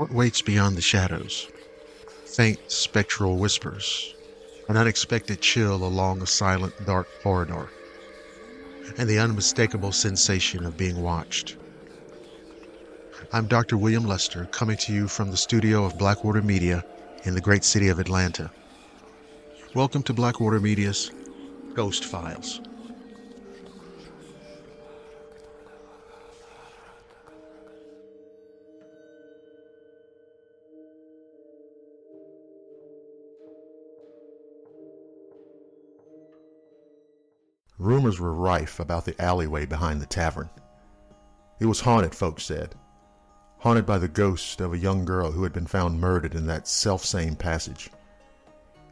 What waits beyond the shadows? Faint spectral whispers, an unexpected chill along a silent, dark corridor, and the unmistakable sensation of being watched. I'm Dr. William Lester, coming to you from the studio of Blackwater Media in the great city of Atlanta. Welcome to Blackwater Media's Ghost Files. Rumors were rife about the alleyway behind the tavern. It was haunted, folks said. Haunted by the ghost of a young girl who had been found murdered in that selfsame passage.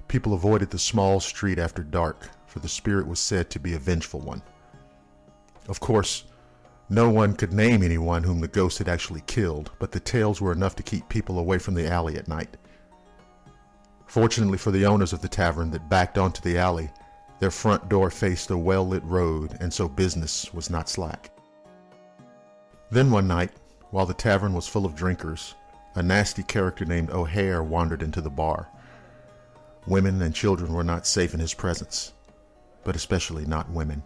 People avoided the small street after dark, for the spirit was said to be a vengeful one. Of course, no one could name anyone whom the ghost had actually killed, but the tales were enough to keep people away from the alley at night. Fortunately for the owners of the tavern that backed onto the alley, their front door faced a well-lit road, and so business was not slack. Then one night, while the tavern was full of drinkers, a nasty character named O'Hare wandered into the bar. Women and children were not safe in his presence, but especially not women.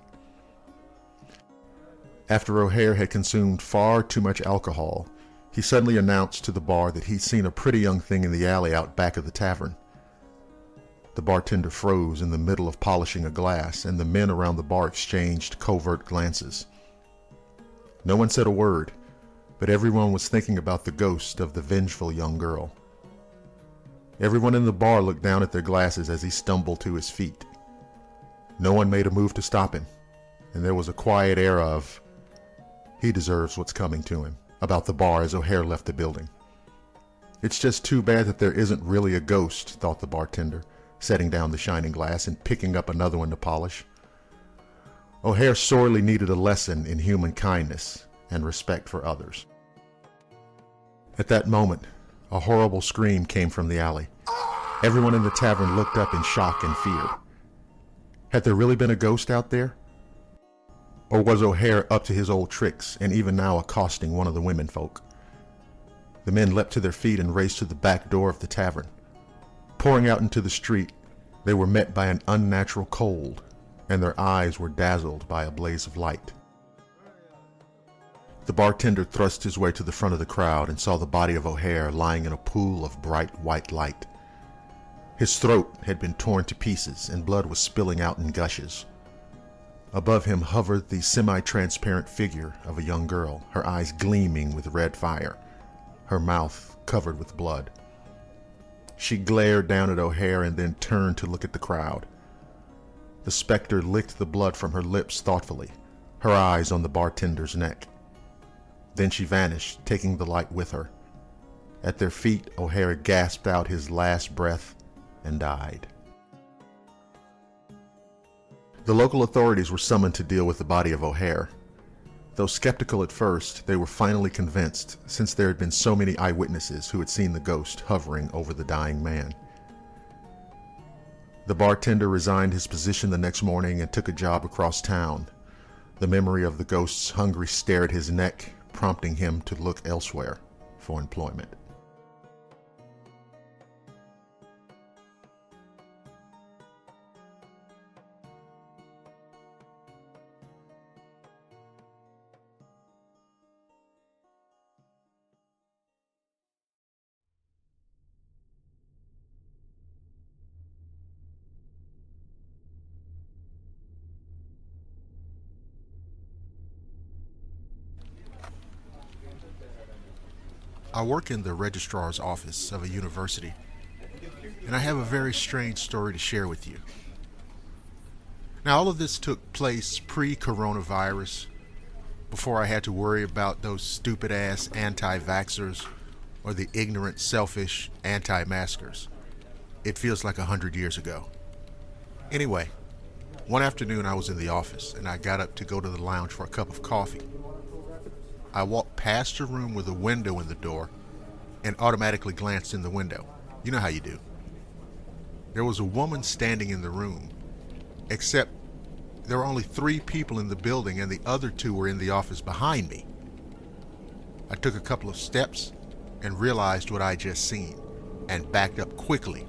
After O'Hare had consumed far too much alcohol, he suddenly announced to the bar that he'd seen a pretty young thing in the alley out back of the tavern. The bartender froze in the middle of polishing a glass, and the men around the bar exchanged covert glances. No one said a word, but everyone was thinking about the ghost of the vengeful young girl. Everyone in the bar looked down at their glasses as he stumbled to his feet. No one made a move to stop him, and there was a quiet air of, "He deserves what's coming to him," about the bar as O'Hare left the building. "It's just too bad that there isn't really a ghost," thought the bartender, setting down the shining glass and picking up another one to polish. O'Hare sorely needed a lesson in human kindness and respect for others. At that moment, a horrible scream came from the alley. Everyone in the tavern looked up in shock and fear. Had there really been a ghost out there? Or was O'Hare up to his old tricks and even now accosting one of the women folk? The men leapt to their feet and raced to the back door of the tavern. Pouring out into the street, they were met by an unnatural cold, and their eyes were dazzled by a blaze of light. The bartender thrust his way to the front of the crowd and saw the body of O'Hare lying in a pool of bright white light. His throat had been torn to pieces, and blood was spilling out in gushes. Above him hovered the semi-transparent figure of a young girl, her eyes gleaming with red fire, her mouth covered with blood. She glared down at O'Hare and then turned to look at the crowd. The specter licked the blood from her lips thoughtfully, her eyes on the bartender's neck. Then she vanished, taking the light with her. At their feet, O'Hare gasped out his last breath and died. The local authorities were summoned to deal with the body of O'Hare. Though skeptical at first, they were finally convinced, since there had been so many eyewitnesses who had seen the ghost hovering over the dying man. The bartender resigned his position the next morning and took a job across town. The memory of the ghost's hungry stare at his neck, prompting him to look elsewhere for employment. I work in the registrar's office of a university, and I have a very strange story to share with you. Now, all of this took place pre-coronavirus, before I had to worry about those stupid-ass anti-vaxxers or the ignorant, selfish anti-maskers. It feels like 100 years ago. Anyway, one afternoon I was in the office, and I got up to go to the lounge for a cup of coffee. I walked past a room with a window in the door and automatically glanced in the window. You know how you do. There was a woman standing in the room, except there were only 3 people in the building and the other 2 were in the office behind me. I took a couple of steps and realized what I just seen and backed up quickly.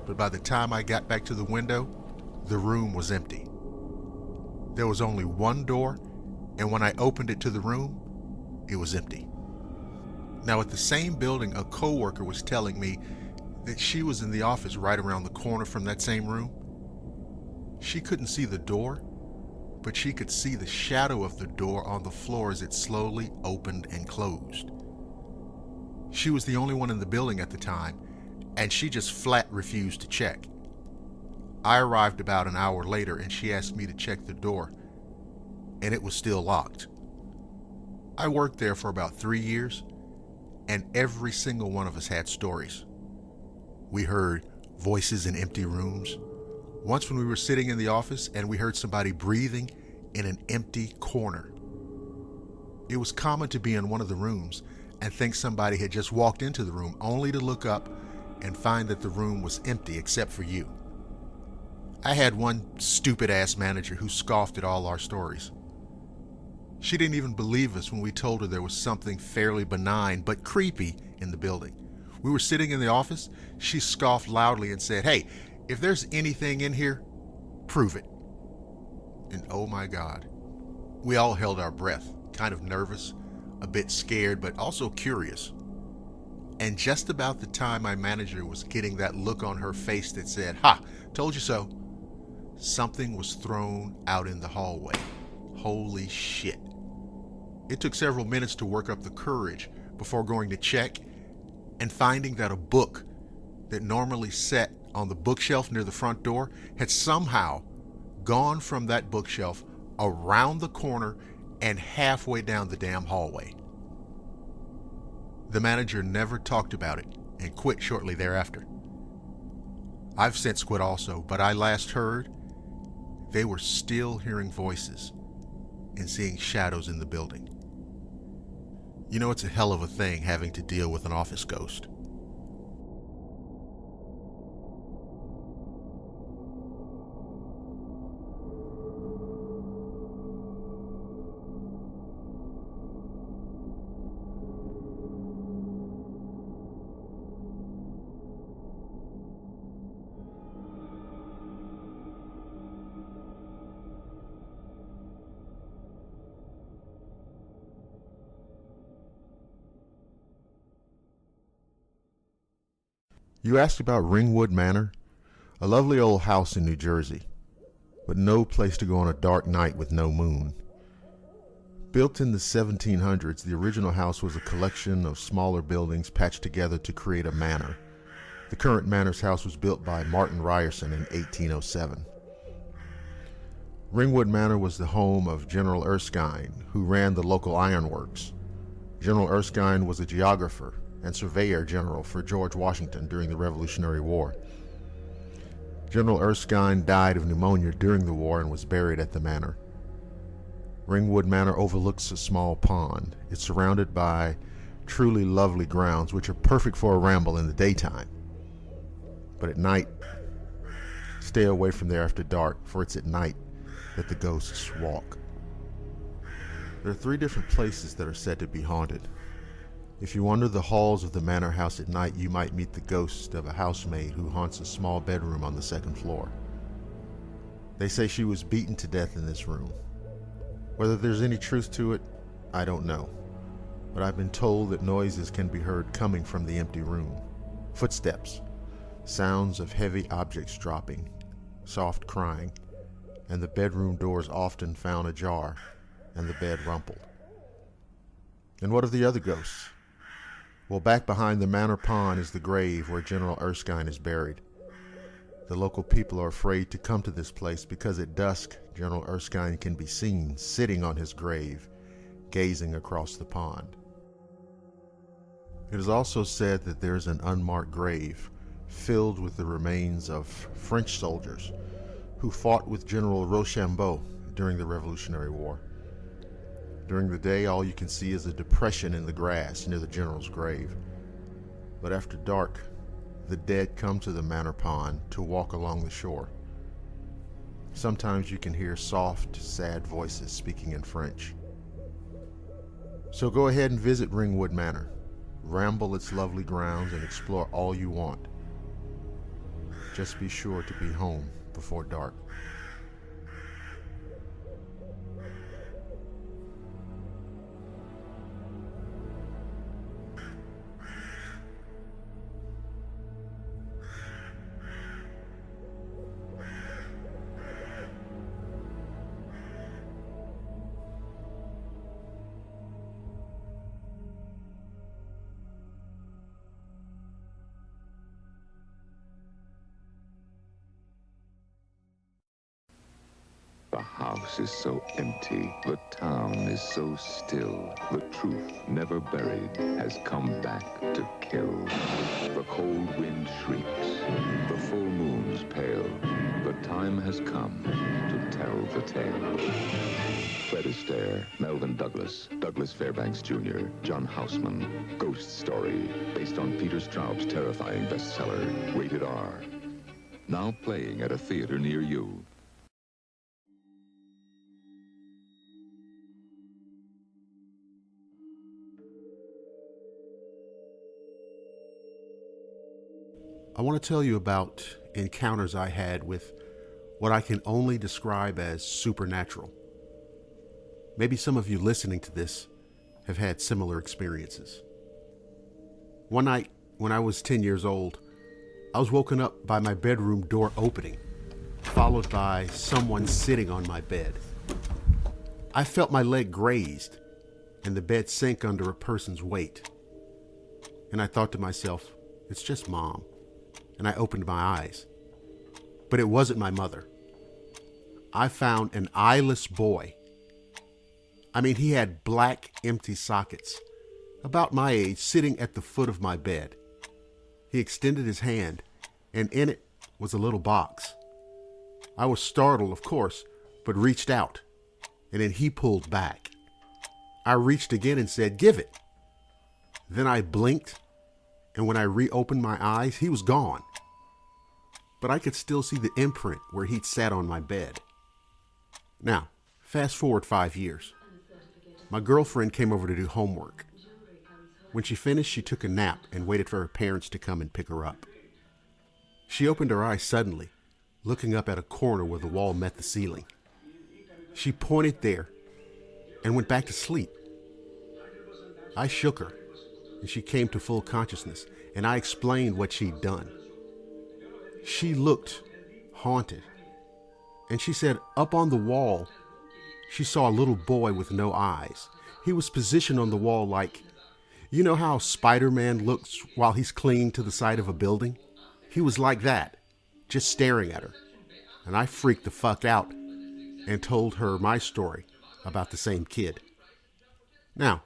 But by the time I got back to the window, the room was empty. There was only one door, and when I opened it to the room, it was empty. Now, at the same building, a coworker was telling me that she was in the office right around the corner from that same room. She couldn't see the door, but she could see the shadow of the door on the floor as it slowly opened and closed. She was the only one in the building at the time, and she just flat refused to check. I arrived about an hour later, and she asked me to check the door, and it was still locked. I worked there for about 3 years, and every single one of us had stories. We heard voices in empty rooms. Once when we were sitting in the office and we heard somebody breathing in an empty corner. It was common to be in one of the rooms and think somebody had just walked into the room, only to look up and find that the room was empty except for you. I had one stupid ass manager who scoffed at all our stories. She didn't even believe us when we told her there was something fairly benign but creepy in the building. We were sitting in the office. She scoffed loudly and said, "Hey, if there's anything in here, prove it." And oh my God, we all held our breath, kind of nervous, a bit scared, but also curious. And just about the time my manager was getting that look on her face that said, "Ha, told you so," something was thrown out in the hallway. Holy shit. It took several minutes to work up the courage before going to check and finding that a book that normally sat on the bookshelf near the front door had somehow gone from that bookshelf around the corner and halfway down the damn hallway. The manager never talked about it and quit shortly thereafter. I've since quit also, but I last heard they were still hearing voices and seeing shadows in the building. You know, it's a hell of a thing having to deal with an office ghost. You asked about Ringwood Manor, a lovely old house in New Jersey, but no place to go on a dark night with no moon. Built in the 1700s, the original house was a collection of smaller buildings patched together to create a manor. The current manor's house was built by Martin Ryerson in 1807. Ringwood Manor was the home of General Erskine, who ran the local ironworks. General Erskine was a geographer and surveyor general for George Washington during the Revolutionary War. General Erskine died of pneumonia during the war and was buried at the manor. Ringwood Manor overlooks a small pond. It's surrounded by truly lovely grounds which are perfect for a ramble in the daytime. But at night, stay away from there after dark, for it's at night that the ghosts walk. There are 3 different places that are said to be haunted. If you wander the halls of the manor house at night, you might meet the ghost of a housemaid who haunts a small bedroom on the 2nd floor. They say she was beaten to death in this room. Whether there's any truth to it, I don't know. But I've been told that noises can be heard coming from the empty room. Footsteps, sounds of heavy objects dropping, soft crying, and the bedroom doors often found ajar and the bed rumpled. And what of the other ghosts? Well, back behind the manor pond is the grave where General Erskine is buried. The local people are afraid to come to this place because at dusk, General Erskine can be seen sitting on his grave, gazing across the pond. It is also said that there is an unmarked grave filled with the remains of French soldiers who fought with General Rochambeau during the Revolutionary War. During the day, all you can see is a depression in the grass near the general's grave. But after dark, the dead come to the manor pond to walk along the shore. Sometimes you can hear soft, sad voices speaking in French. So go ahead and visit Ringwood Manor. Ramble its lovely grounds and explore all you want. Just be sure to be home before dark. The house is so empty. The town is so still. The truth, never buried, has come back to kill. The cold wind shrieks. The full moon's pale. The time has come to tell the tale. Fred Astaire, Melvin Douglas, Douglas Fairbanks Jr., John Houseman. Ghost Story, based on Peter Straub's terrifying bestseller, Rated R. Now playing at a theater near you. I want to tell you about encounters I had with what I can only describe as supernatural. Maybe some of you listening to this have had similar experiences. One night when I was 10 years old, I was woken up by my bedroom door opening, followed by someone sitting on my bed. I felt my leg grazed and the bed sink under a person's weight. And I thought to myself, it's just Mom. And I opened my eyes. But it wasn't my mother. I found an eyeless boy. I mean, he had black, empty sockets, about my age, sitting at the foot of my bed. He extended his hand, and in it was a little box. I was startled, of course, but reached out, and then he pulled back. I reached again and said, "Give it." Then I blinked, and when I reopened my eyes, he was gone. But I could still see the imprint where he'd sat on my bed. Now, fast forward 5 years. My girlfriend came over to do homework. When she finished, she took a nap and waited for her parents to come and pick her up. She opened her eyes suddenly, looking up at a corner where the wall met the ceiling. She pointed there and went back to sleep. I shook her, and she came to full consciousness, and I explained what she'd done. She looked haunted, and she said up on the wall, she saw a little boy with no eyes. He was positioned on the wall like, you know how Spider-Man looks while he's clinging to the side of a building? He was like that, just staring at her. And I freaked the fuck out and told her my story about the same kid. Now,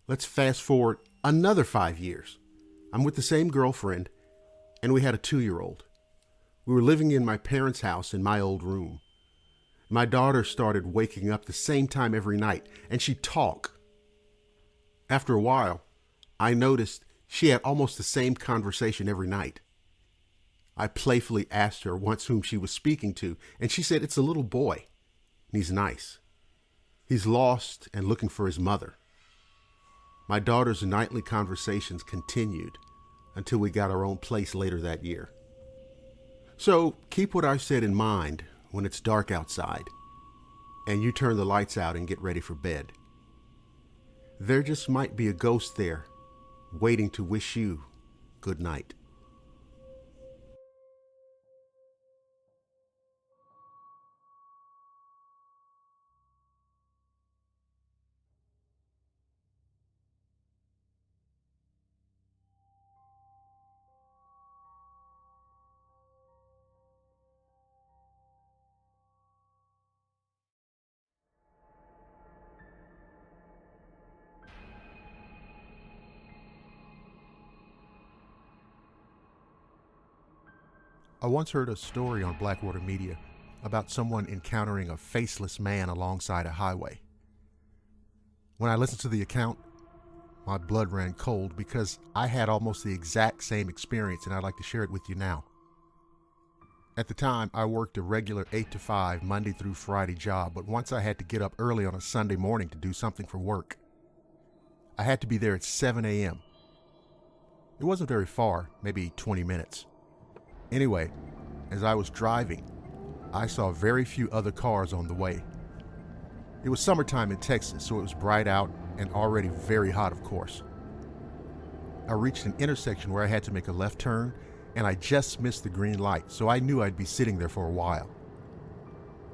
let's fast forward another 5 years. I'm with the same girlfriend, and we had a 2-year-old. We were living in my parents' house in my old room. My daughter started waking up the same time every night, and she'd talk. After a while, I noticed she had almost the same conversation every night. I playfully asked her once whom she was speaking to, and she said it's a little boy, and he's nice. He's lost and looking for his mother. My daughter's nightly conversations continued until we got our own place later that year. So keep what I've said in mind when it's dark outside and you turn the lights out and get ready for bed. There just might be a ghost there waiting to wish you good night. I once heard a story on Blackwater Media about someone encountering a faceless man alongside a highway. When I listened to the account, my blood ran cold because I had almost the exact same experience, and I'd like to share it with you now. At the time, I worked a regular 8 to 5 Monday through Friday job, but once I had to get up early on a Sunday morning to do something for work. I had to be there at 7 a.m., It wasn't very far, maybe 20 minutes. Anyway, as I was driving, I saw very few other cars on the way. It was summertime in Texas, so it was bright out and already very hot, of course. I reached an intersection where I had to make a left turn, and I just missed the green light, so I knew I'd be sitting there for a while.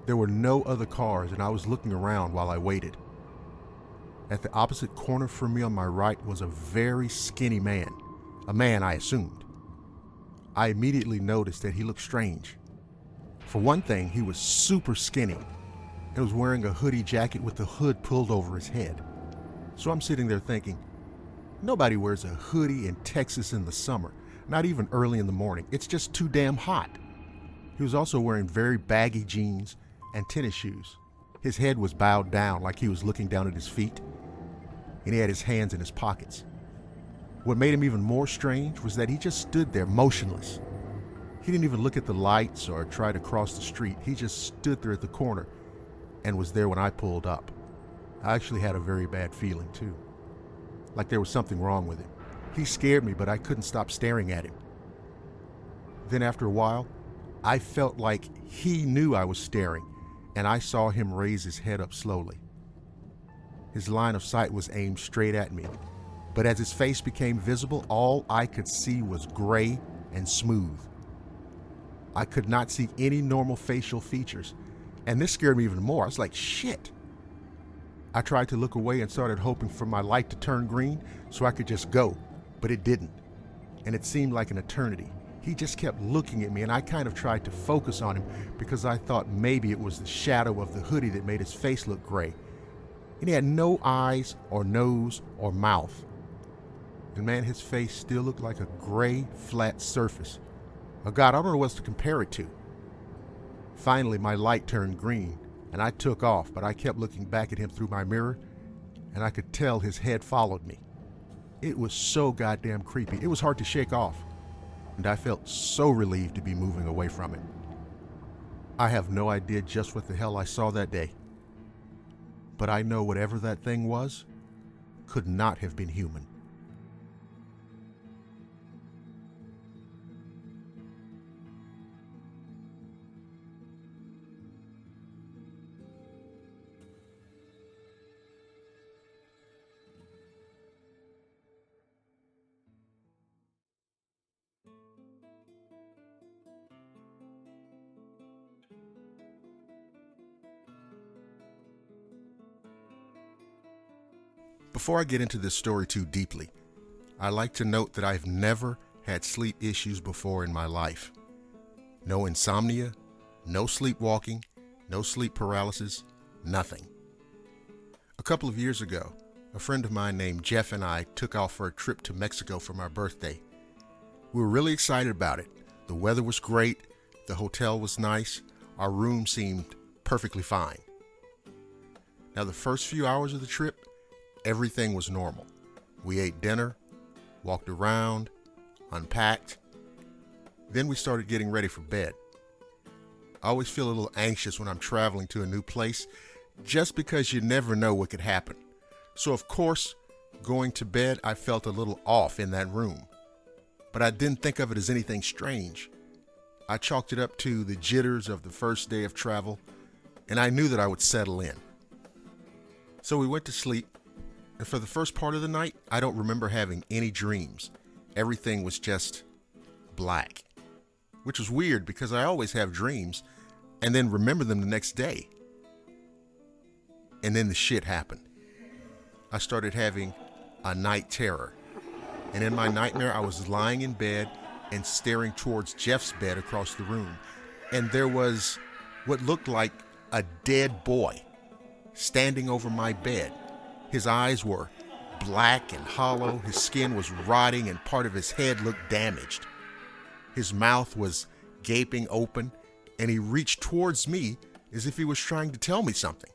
There were no other cars, and I was looking around while I waited. At the opposite corner from me on my right was a very skinny man, a man I assumed. I immediately noticed that he looked strange. For one thing, he was super skinny and was wearing a hoodie jacket with the hood pulled over his head. So I'm sitting there thinking, nobody wears a hoodie in Texas in the summer, not even early in the morning. It's just too damn hot. He was also wearing very baggy jeans and tennis shoes. His head was bowed down like he was looking down at his feet, and he had his hands in his pockets. What made him even more strange was that he just stood there motionless. He didn't even look at the lights or try to cross the street. He just stood there at the corner and was there when I pulled up. I actually had a very bad feeling too, like there was something wrong with him. He scared me, but I couldn't stop staring at him. Then after a while, I felt like he knew I was staring, and I saw him raise his head up slowly. His line of sight was aimed straight at me, but as his face became visible, all I could see was gray and smooth. I could not see any normal facial features, and this scared me even more. I was like, shit. I tried to look away and started hoping for my light to turn green so I could just go, but it didn't, and it seemed like an eternity. He just kept looking at me, and I kind of tried to focus on him because I thought maybe it was the shadow of the hoodie that made his face look gray. And he had no eyes or nose or mouth. And man, his face still looked like a gray, flat surface. Oh God, I don't know what else to compare it to. Finally, my light turned green, and I took off, but I kept looking back at him through my mirror, and I could tell his head followed me. It was so goddamn creepy. It was hard to shake off, and I felt so relieved to be moving away from it. I have no idea just what the hell I saw that day, but I know whatever that thing was could not have been human. Before I get into this story too deeply, I like to note that I've never had sleep issues before in my life. No insomnia, no sleepwalking, no sleep paralysis, nothing. A couple of years ago, a friend of mine named Jeff and I took off for a trip to Mexico for my birthday. We were really excited about it. The weather was great, the hotel was nice, our room seemed perfectly fine. Now, the first few hours of the trip, everything was normal. We ate dinner, walked around, unpacked. Then we started getting ready for bed. I always feel a little anxious when I'm traveling to a new place, just because you never know what could happen. So of course, going to bed, I felt a little off in that room. But I didn't think of it as anything strange. I chalked it up to the jitters of the first day of travel, and I knew that I would settle in. So we went to sleep. And for the first part of the night, I don't remember having any dreams. Everything was just black, which was weird because I always have dreams and then remember them the next day. And then the shit happened. I started having a night terror. And in my nightmare, I was lying in bed and staring towards Jeff's bed across the room. And there was what looked like a dead boy standing over my bed. His eyes were black and hollow, his skin was rotting, and part of his head looked damaged. His mouth was gaping open, and he reached towards me as if he was trying to tell me something.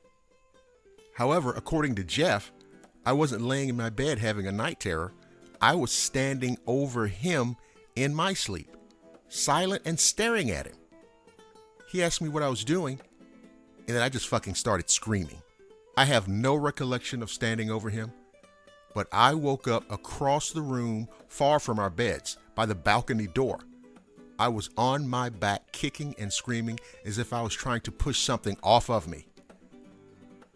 However, according to Jeff, I wasn't laying in my bed having a night terror. I was standing over him in my sleep, silent and staring at him. He asked me what I was doing, and then I just fucking started screaming. I have no recollection of standing over him, but I woke up across the room, far from our beds, by the balcony door. I was on my back, kicking and screaming as if I was trying to push something off of me.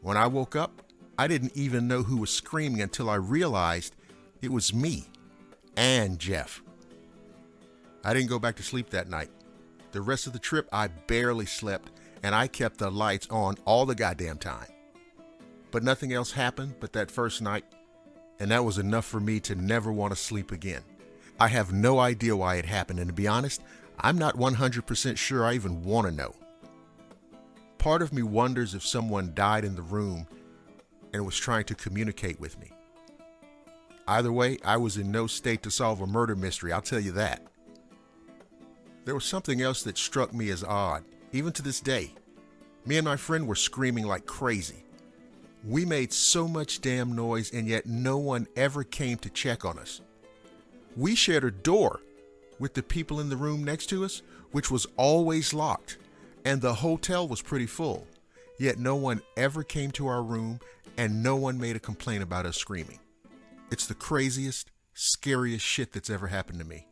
When I woke up, I didn't even know who was screaming until I realized it was me and Jeff. I didn't go back to sleep that night. The rest of the trip, I barely slept, and I kept the lights on all the goddamn time. But nothing else happened but that first night, and that was enough for me to never want to sleep again. I have no idea why it happened, and to be honest, I'm not 100% sure I even want to know. Part of me wonders if someone died in the room and was trying to communicate with me. Either way, I was in no state to solve a murder mystery, I'll tell you that. There was something else that struck me as odd, even to this day. Me and my friend were screaming like crazy. We made so much damn noise, and yet no one ever came to check on us. We shared a door with the people in the room next to us, which was always locked, and the hotel was pretty full. Yet no one ever came to our room, and no one made a complaint about us screaming. It's the craziest, scariest shit that's ever happened to me.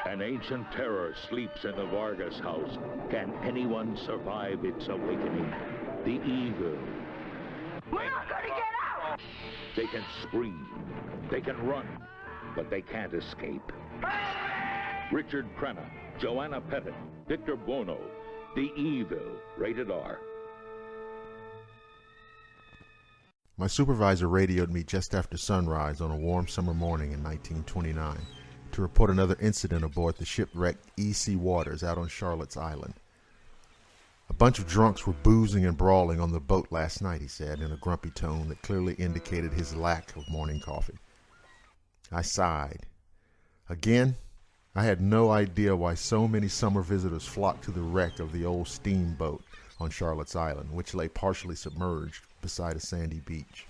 An ancient terror sleeps in the Vargas house. Can anyone survive its awakening? The evil. We're not gonna get out! They can scream, they can run, but they can't escape. Richard Crenna, Joanna Pettit, Victor Buono, The Evil, rated R. My supervisor radioed me just after sunrise on a warm summer morning in 1929 to report another incident aboard the shipwrecked E.C. Waters out on Charlotte's Island. A bunch of drunks were boozing and brawling on the boat last night, he said, in a grumpy tone that clearly indicated his lack of morning coffee. I sighed. Again, I had no idea why so many summer visitors flocked to the wreck of the old steamboat on Charlotte's Island, which lay partially submerged beside a sandy beach.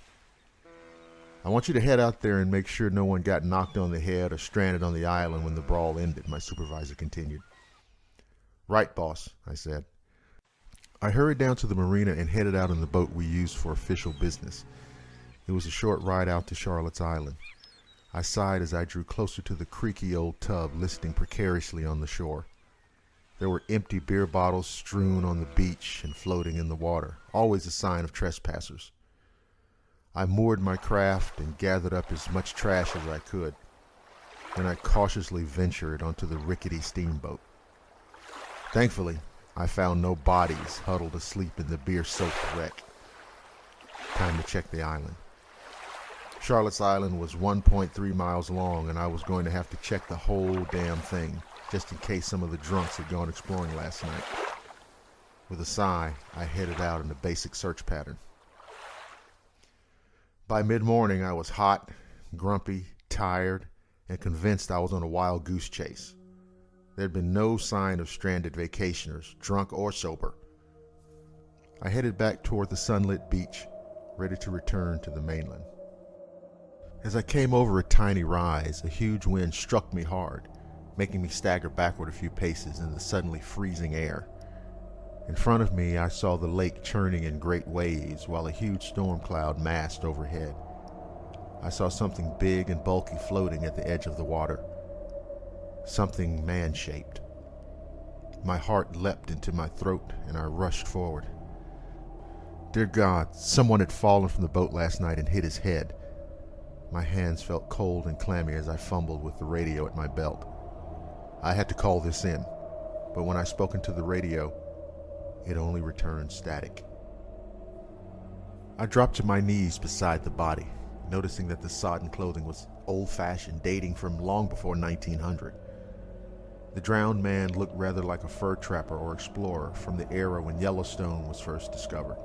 I want you to head out there and make sure no one got knocked on the head or stranded on the island when the brawl ended, my supervisor continued. Right, boss, I said. I hurried down to the marina and headed out in the boat we used for official business. It was a short ride out to Charlotte's Island. I sighed as I drew closer to the creaky old tub listing precariously on the shore. There were empty beer bottles strewn on the beach and floating in the water, always a sign of trespassers. I moored my craft and gathered up as much trash as I could. Then I cautiously ventured onto the rickety steamboat. Thankfully, I found no bodies huddled asleep in the beer-soaked wreck. Time to check the island. Charlotte's Island was 1.3 miles long, and I was going to have to check the whole damn thing, just in case some of the drunks had gone exploring last night. With a sigh, I headed out in a basic search pattern. By mid-morning, I was hot, grumpy, tired, and convinced I was on a wild goose chase. There had been no sign of stranded vacationers, drunk or sober. I headed back toward the sunlit beach, ready to return to the mainland. As I came over a tiny rise, a huge wind struck me hard, making me stagger backward a few paces in the suddenly freezing air. In front of me, I saw the lake churning in great waves while a huge storm cloud massed overhead. I saw something big and bulky floating at the edge of the water. Something man-shaped. My heart leapt into my throat, and I rushed forward. Dear God, someone had fallen from the boat last night and hit his head. My hands felt cold and clammy as I fumbled with the radio at my belt. I had to call this in, but when I spoke into the radio, it only returned static. I dropped to my knees beside the body, noticing that the sodden clothing was old-fashioned, dating from long before 1900. The drowned man looked rather like a fur trapper or explorer from the era when Yellowstone was first discovered.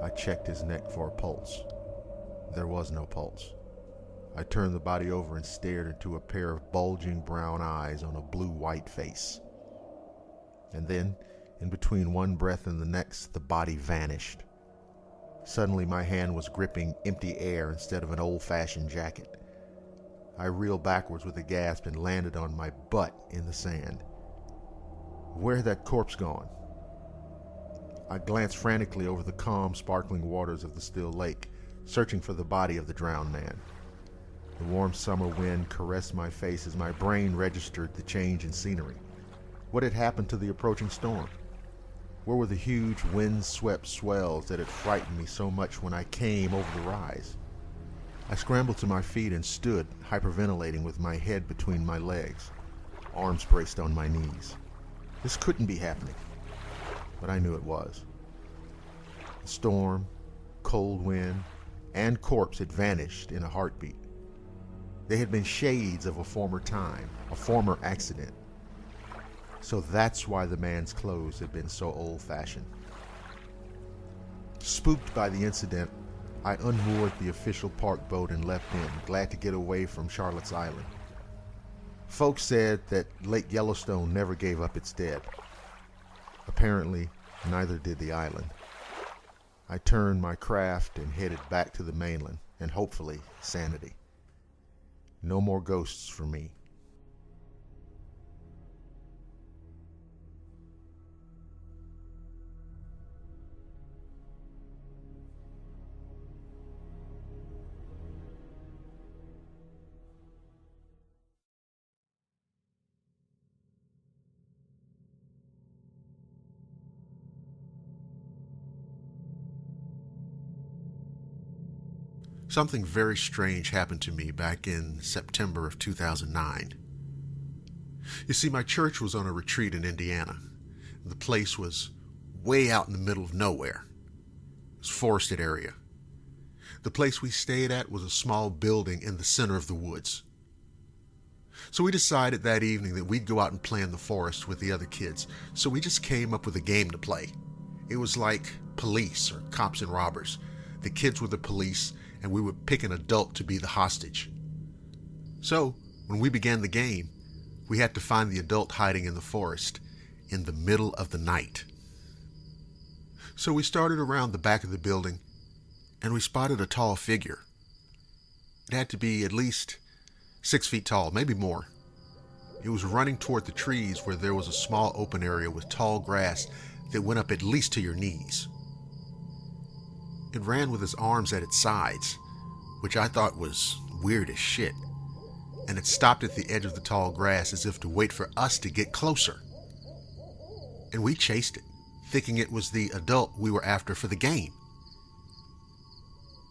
I checked his neck for a pulse. There was no pulse. I turned the body over and stared into a pair of bulging brown eyes on a blue-white face. And then, In between one breath and the next, the body vanished. Suddenly, my hand was gripping empty air instead of an old-fashioned jacket. I reeled backwards with a gasp and landed on my butt in the sand. Where had that corpse gone? I glanced frantically over the calm, sparkling waters of the still lake, searching for the body of the drowned man. The warm summer wind caressed my face as my brain registered the change in scenery. What had happened to the approaching storm? Where were the huge wind-swept swells that had frightened me so much when I came over the rise? I scrambled to my feet and stood, hyperventilating with my head between my legs, arms braced on my knees. This couldn't be happening, but I knew it was. The storm, cold wind, and corpse had vanished in a heartbeat. They had been shades of a former time, a former accident. So that's why the man's clothes had been so old-fashioned. Spooked by the incident, I unmoored the official park boat and left in, glad to get away from Charlotte's Island. Folks said that Lake Yellowstone never gave up its dead. Apparently, neither did the island. I turned my craft and headed back to the mainland, and hopefully, sanity. No more ghosts for me. Something very strange happened to me back in September of 2009. You see, my church was on a retreat in Indiana. The place was way out in the middle of nowhere. It was a forested area. The place we stayed at was a small building in the center of the woods. So we decided that evening that we'd go out and play in the forest with the other kids. So we just came up with a game to play. It was like police or cops and robbers. The kids were the police, and we would pick an adult to be the hostage. So, when we began the game, we had to find the adult hiding in the forest in the middle of the night. So we started around the back of the building, and we spotted a tall figure. It had to be at least 6 feet tall, maybe more. It was running toward the trees where there was a small open area with tall grass that went up at least to your knees. It ran with its arms at its sides, which I thought was weird as shit, and it stopped at the edge of the tall grass as if to wait for us to get closer. And we chased it, thinking it was the adult we were after for the game.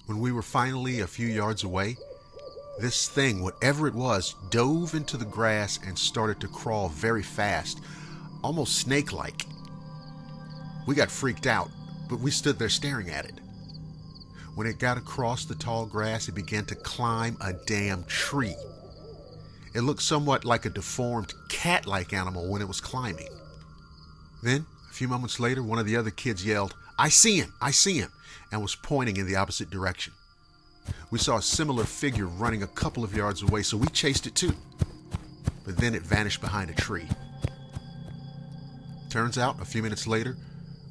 When we were finally a few yards away, this thing, whatever it was, dove into the grass and started to crawl very fast, almost snake-like. We got freaked out, but we stood there staring at it. When it got across the tall grass, it began to climb a damn tree. It looked somewhat like a deformed cat-like animal when it was climbing. Then, a few moments later, one of the other kids yelled, "I see him! I see him!" and was pointing in the opposite direction. We saw a similar figure running a couple of yards away, so we chased it too. But then it vanished behind a tree. Turns out, a few minutes later,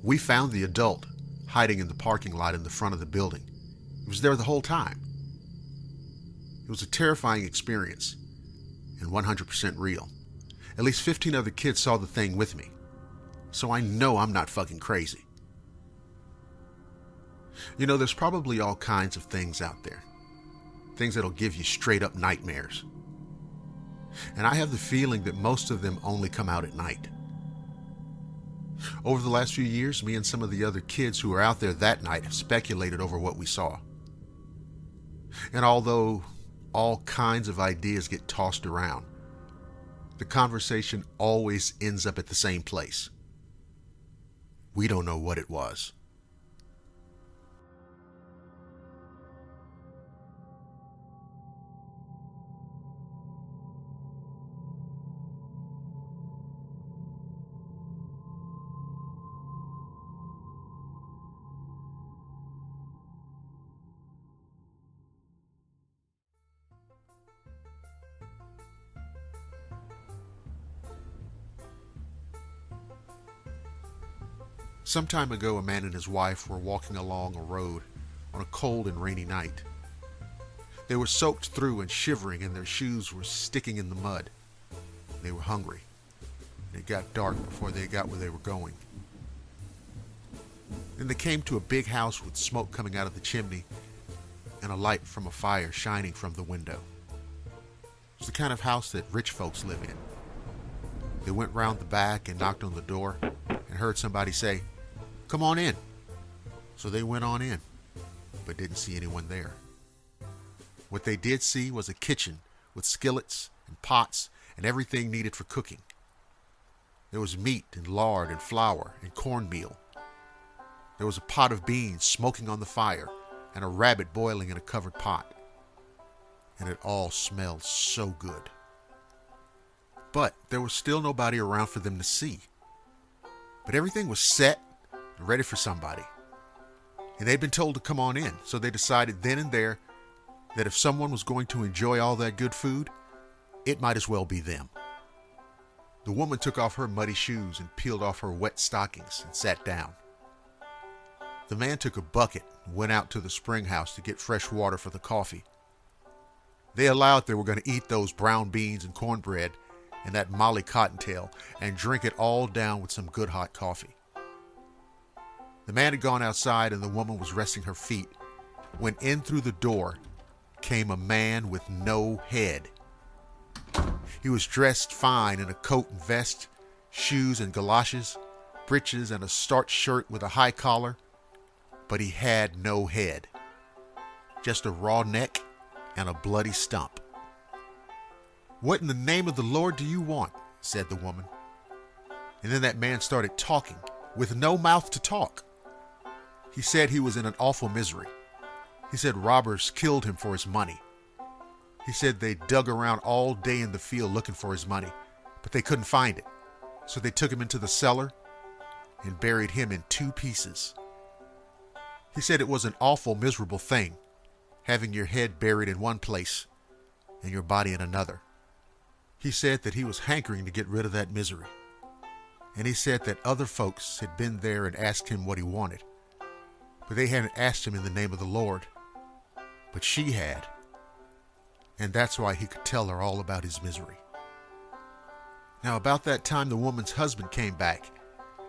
we found the adult hiding in the parking lot in the front of the building. It was there the whole time. It was a terrifying experience and 100% real. At least 15 other kids saw the thing with me, so I know I'm not fucking crazy. You know, there's probably all kinds of things out there. Things that'll give you straight up nightmares. And I have the feeling that most of them only come out at night. Over the last few years, me and some of the other kids who were out there that night have speculated over what we saw. And although all kinds of ideas get tossed around, the conversation always ends up at the same place. We don't know what it was. Some time ago, a man and his wife were walking along a road on a cold and rainy night. They were soaked through and shivering, and their shoes were sticking in the mud. They were hungry. It got dark before they got where they were going. Then they came to a big house with smoke coming out of the chimney and a light from a fire shining from the window. It was the kind of house that rich folks live in. They went round the back and knocked on the door and heard somebody say, "Come on in." So they went on in, but didn't see anyone there. What they did see was a kitchen with skillets and pots and everything needed for cooking. There was meat and lard and flour and cornmeal. There was a pot of beans smoking on the fire and a rabbit boiling in a covered pot. And it all smelled so good. But there was still nobody around for them to see. But everything was set and ready for somebody. And they'd been told to come on in, so they decided then and there that if someone was going to enjoy all that good food, it might as well be them. The woman took off her muddy shoes and peeled off her wet stockings and sat down. The man took a bucket and went out to the spring house to get fresh water for the coffee. They allowed they were going to eat those brown beans and cornbread and that Molly Cottontail and drink it all down with some good hot coffee. The man had gone outside and the woman was resting her feet when in through the door came a man with no head. He was dressed fine in a coat and vest, shoes and galoshes, breeches and a starched shirt with a high collar, but he had no head. Just a raw neck and a bloody stump. "What in the name of the Lord do you want?" said the woman. And then that man started talking with no mouth to talk. He said he was in an awful misery. He said robbers killed him for his money. He said they dug around all day in the field looking for his money, but they couldn't find it. So they took him into the cellar and buried him in 2 pieces. He said it was an awful, miserable thing, having your head buried in one place and your body in another. He said that he was hankering to get rid of that misery. And he said that other folks had been there and asked him what he wanted, but they hadn't asked him in the name of the Lord. But she had. And that's why he could tell her all about his misery. Now, about that time, the woman's husband came back,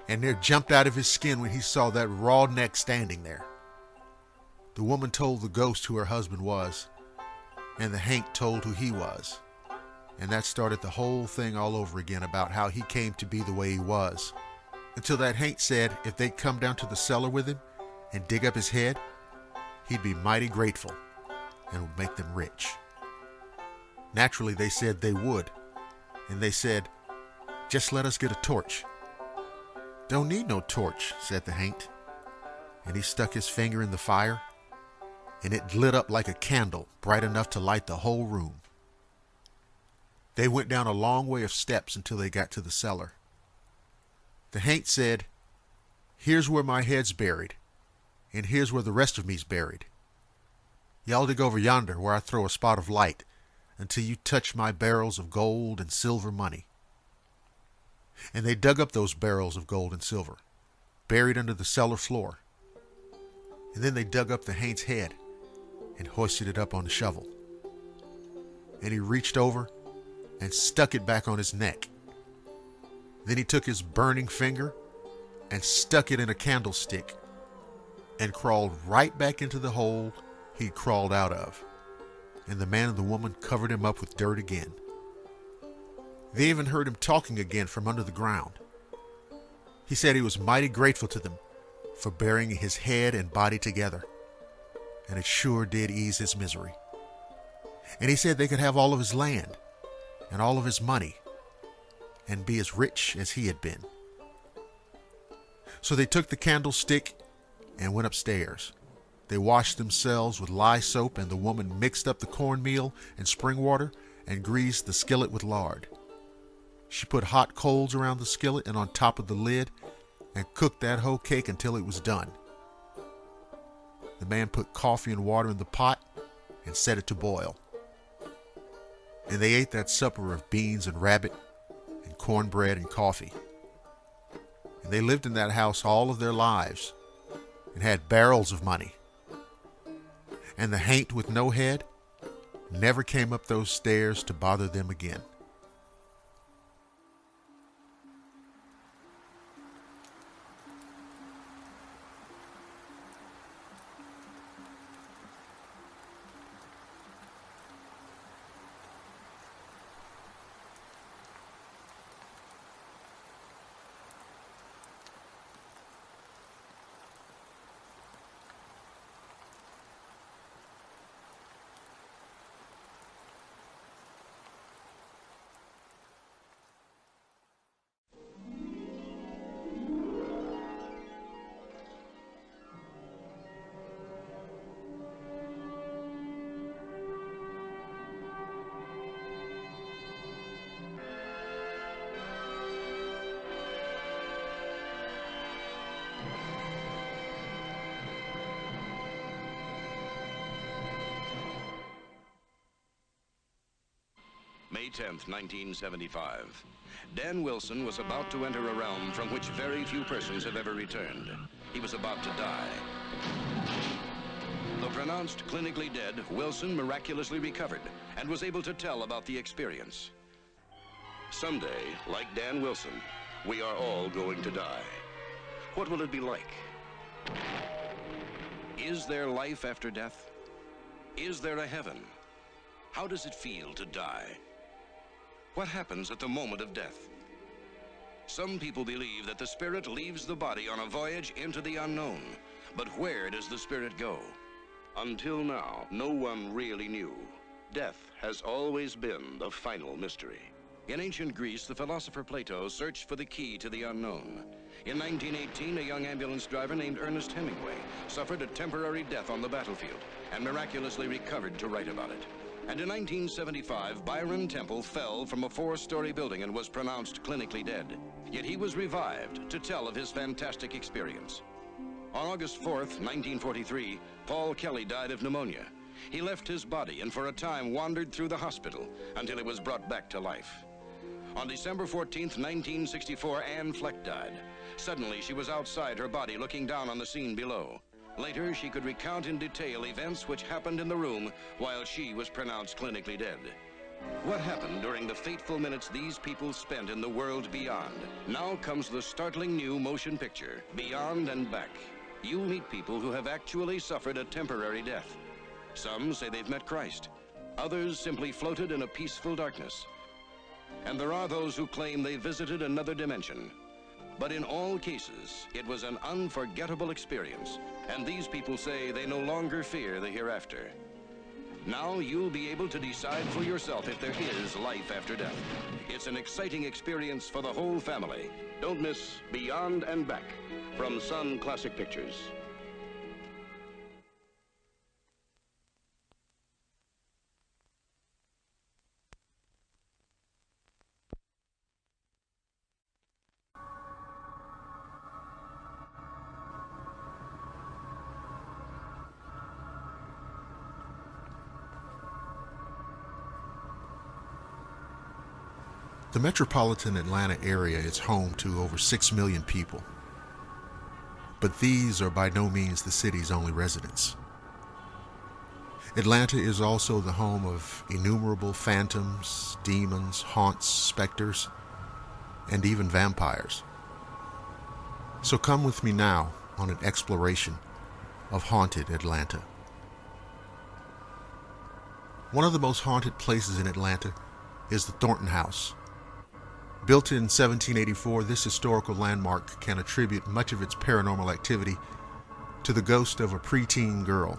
and near jumped out of his skin when he saw that raw neck standing there. The woman told the ghost who her husband was, and the Hank told who he was. And that started the whole thing all over again about how he came to be the way he was. Until that Hank said if they'd come down to the cellar with him and dig up his head, he'd be mighty grateful and would make them rich. Naturally, they said they would. And they said, "Just let us get a torch." "Don't need no torch," said the Hank. And he stuck his finger in the fire, and it lit up like a candle, bright enough to light the whole room. They went down a long way of steps until they got to the cellar. The Hank said, "Here's where my head's buried, and here's where the rest of me's buried. Y'all dig over yonder where I throw a spot of light until you touch my barrels of gold and silver money." And they dug up those barrels of gold and silver, buried under the cellar floor. And then they dug up the Hank's head and hoisted it up on the shovel. And he reached over and stuck it back on his neck. Then he took his burning finger and stuck it in a candlestick and crawled right back into the hole he'd crawled out of. And the man and the woman covered him up with dirt again. They even heard him talking again from under the ground. He said he was mighty grateful to them for burying his head and body together, and it sure did ease his misery. And he said they could have all of his land and all of his money and be as rich as he had been. So they took the candlestick and went upstairs. They washed themselves with lye soap, and the woman mixed up the cornmeal and spring water and greased the skillet with lard. She put hot coals around the skillet and on top of the lid and cooked that whole cake until it was done. The man put coffee and water in the pot and set it to boil. And they ate that supper of beans and rabbit and cornbread and coffee. And they lived in that house all of their lives and had barrels of money. And the haint with no head never came up those stairs to bother them again. May 10th, 1975. Dan Wilson was about to enter a realm from which very few persons have ever returned. He was about to die. Though pronounced clinically dead, Wilson miraculously recovered and was able to tell about the experience. Someday, like Dan Wilson, we are all going to die. What will it be like? Is there life after death? Is there a heaven? How does it feel to die? What happens at the moment of death? Some people believe that the spirit leaves the body on a voyage into the unknown. But where does the spirit go? Until now, no one really knew. Death has always been the final mystery. In ancient Greece, the philosopher Plato searched for the key to the unknown. In 1918, a young ambulance driver named Ernest Hemingway suffered a temporary death on the battlefield and miraculously recovered to write about it. And in 1975, Byron Temple fell from a 4-story building and was pronounced clinically dead. Yet he was revived to tell of his fantastic experience. On August 4th, 1943, Paul Kelly died of pneumonia. He left his body and for a time wandered through the hospital until it was brought back to life. On December 14th, 1964, Anne Fleck died. Suddenly, she was outside her body looking down on the scene below. Later, she could recount in detail events which happened in the room while she was pronounced clinically dead. What happened during the fateful minutes these people spent in the world beyond? Now comes the startling new motion picture, Beyond and Back. You'll meet people who have actually suffered a temporary death. Some say they've met Christ. Others simply floated in a peaceful darkness. And there are those who claim they visited another dimension. But in all cases, it was an unforgettable experience, and these people say they no longer fear the hereafter. Now you'll be able to decide for yourself if there is life after death. It's an exciting experience for the whole family. Don't miss Beyond and Back from Sun Classic Pictures. The metropolitan Atlanta area is home to over 6 million people. But these are by no means the city's only residents. Atlanta is also the home of innumerable phantoms, demons, haunts, specters, and even vampires. So come with me now on an exploration of haunted Atlanta. One of the most haunted places in Atlanta is the Thornton House. Built in 1784, this historical landmark can attribute much of its paranormal activity to the ghost of a preteen girl.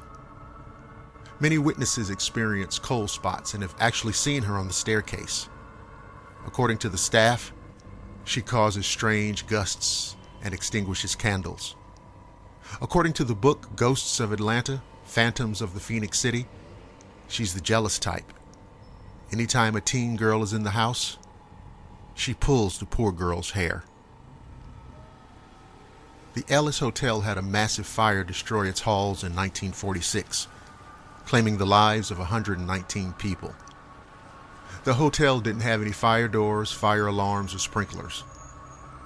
Many witnesses experience cold spots and have actually seen her on the staircase. According to the staff, she causes strange gusts and extinguishes candles. According to the book Ghosts of Atlanta, Phantoms of the Phoenix City, she's the jealous type. Anytime a teen girl is in the house, she pulls the poor girl's hair. The Ellis Hotel had a massive fire destroy its halls in 1946, claiming the lives of 119 people. The hotel didn't have any fire doors, fire alarms, or sprinklers.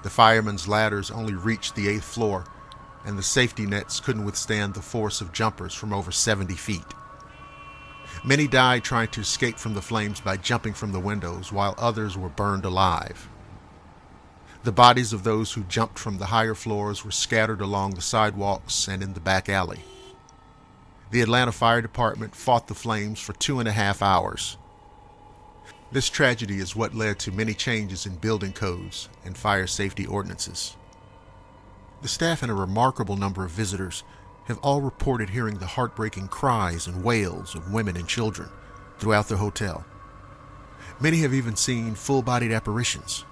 The firemen's ladders only reached the 8th floor, and the safety nets couldn't withstand the force of jumpers from over 70 feet. Many died trying to escape from the flames by jumping from the windows, while others were burned alive. The bodies of those who jumped from the higher floors were scattered along the sidewalks and in the back alley. The Atlanta Fire Department fought the flames for 2.5 hours. This tragedy is what led to many changes in building codes and fire safety ordinances. The staff and a remarkable number of visitors have all reported hearing the heartbreaking cries and wails of women and children throughout the hotel. Many have even seen full-bodied apparitions.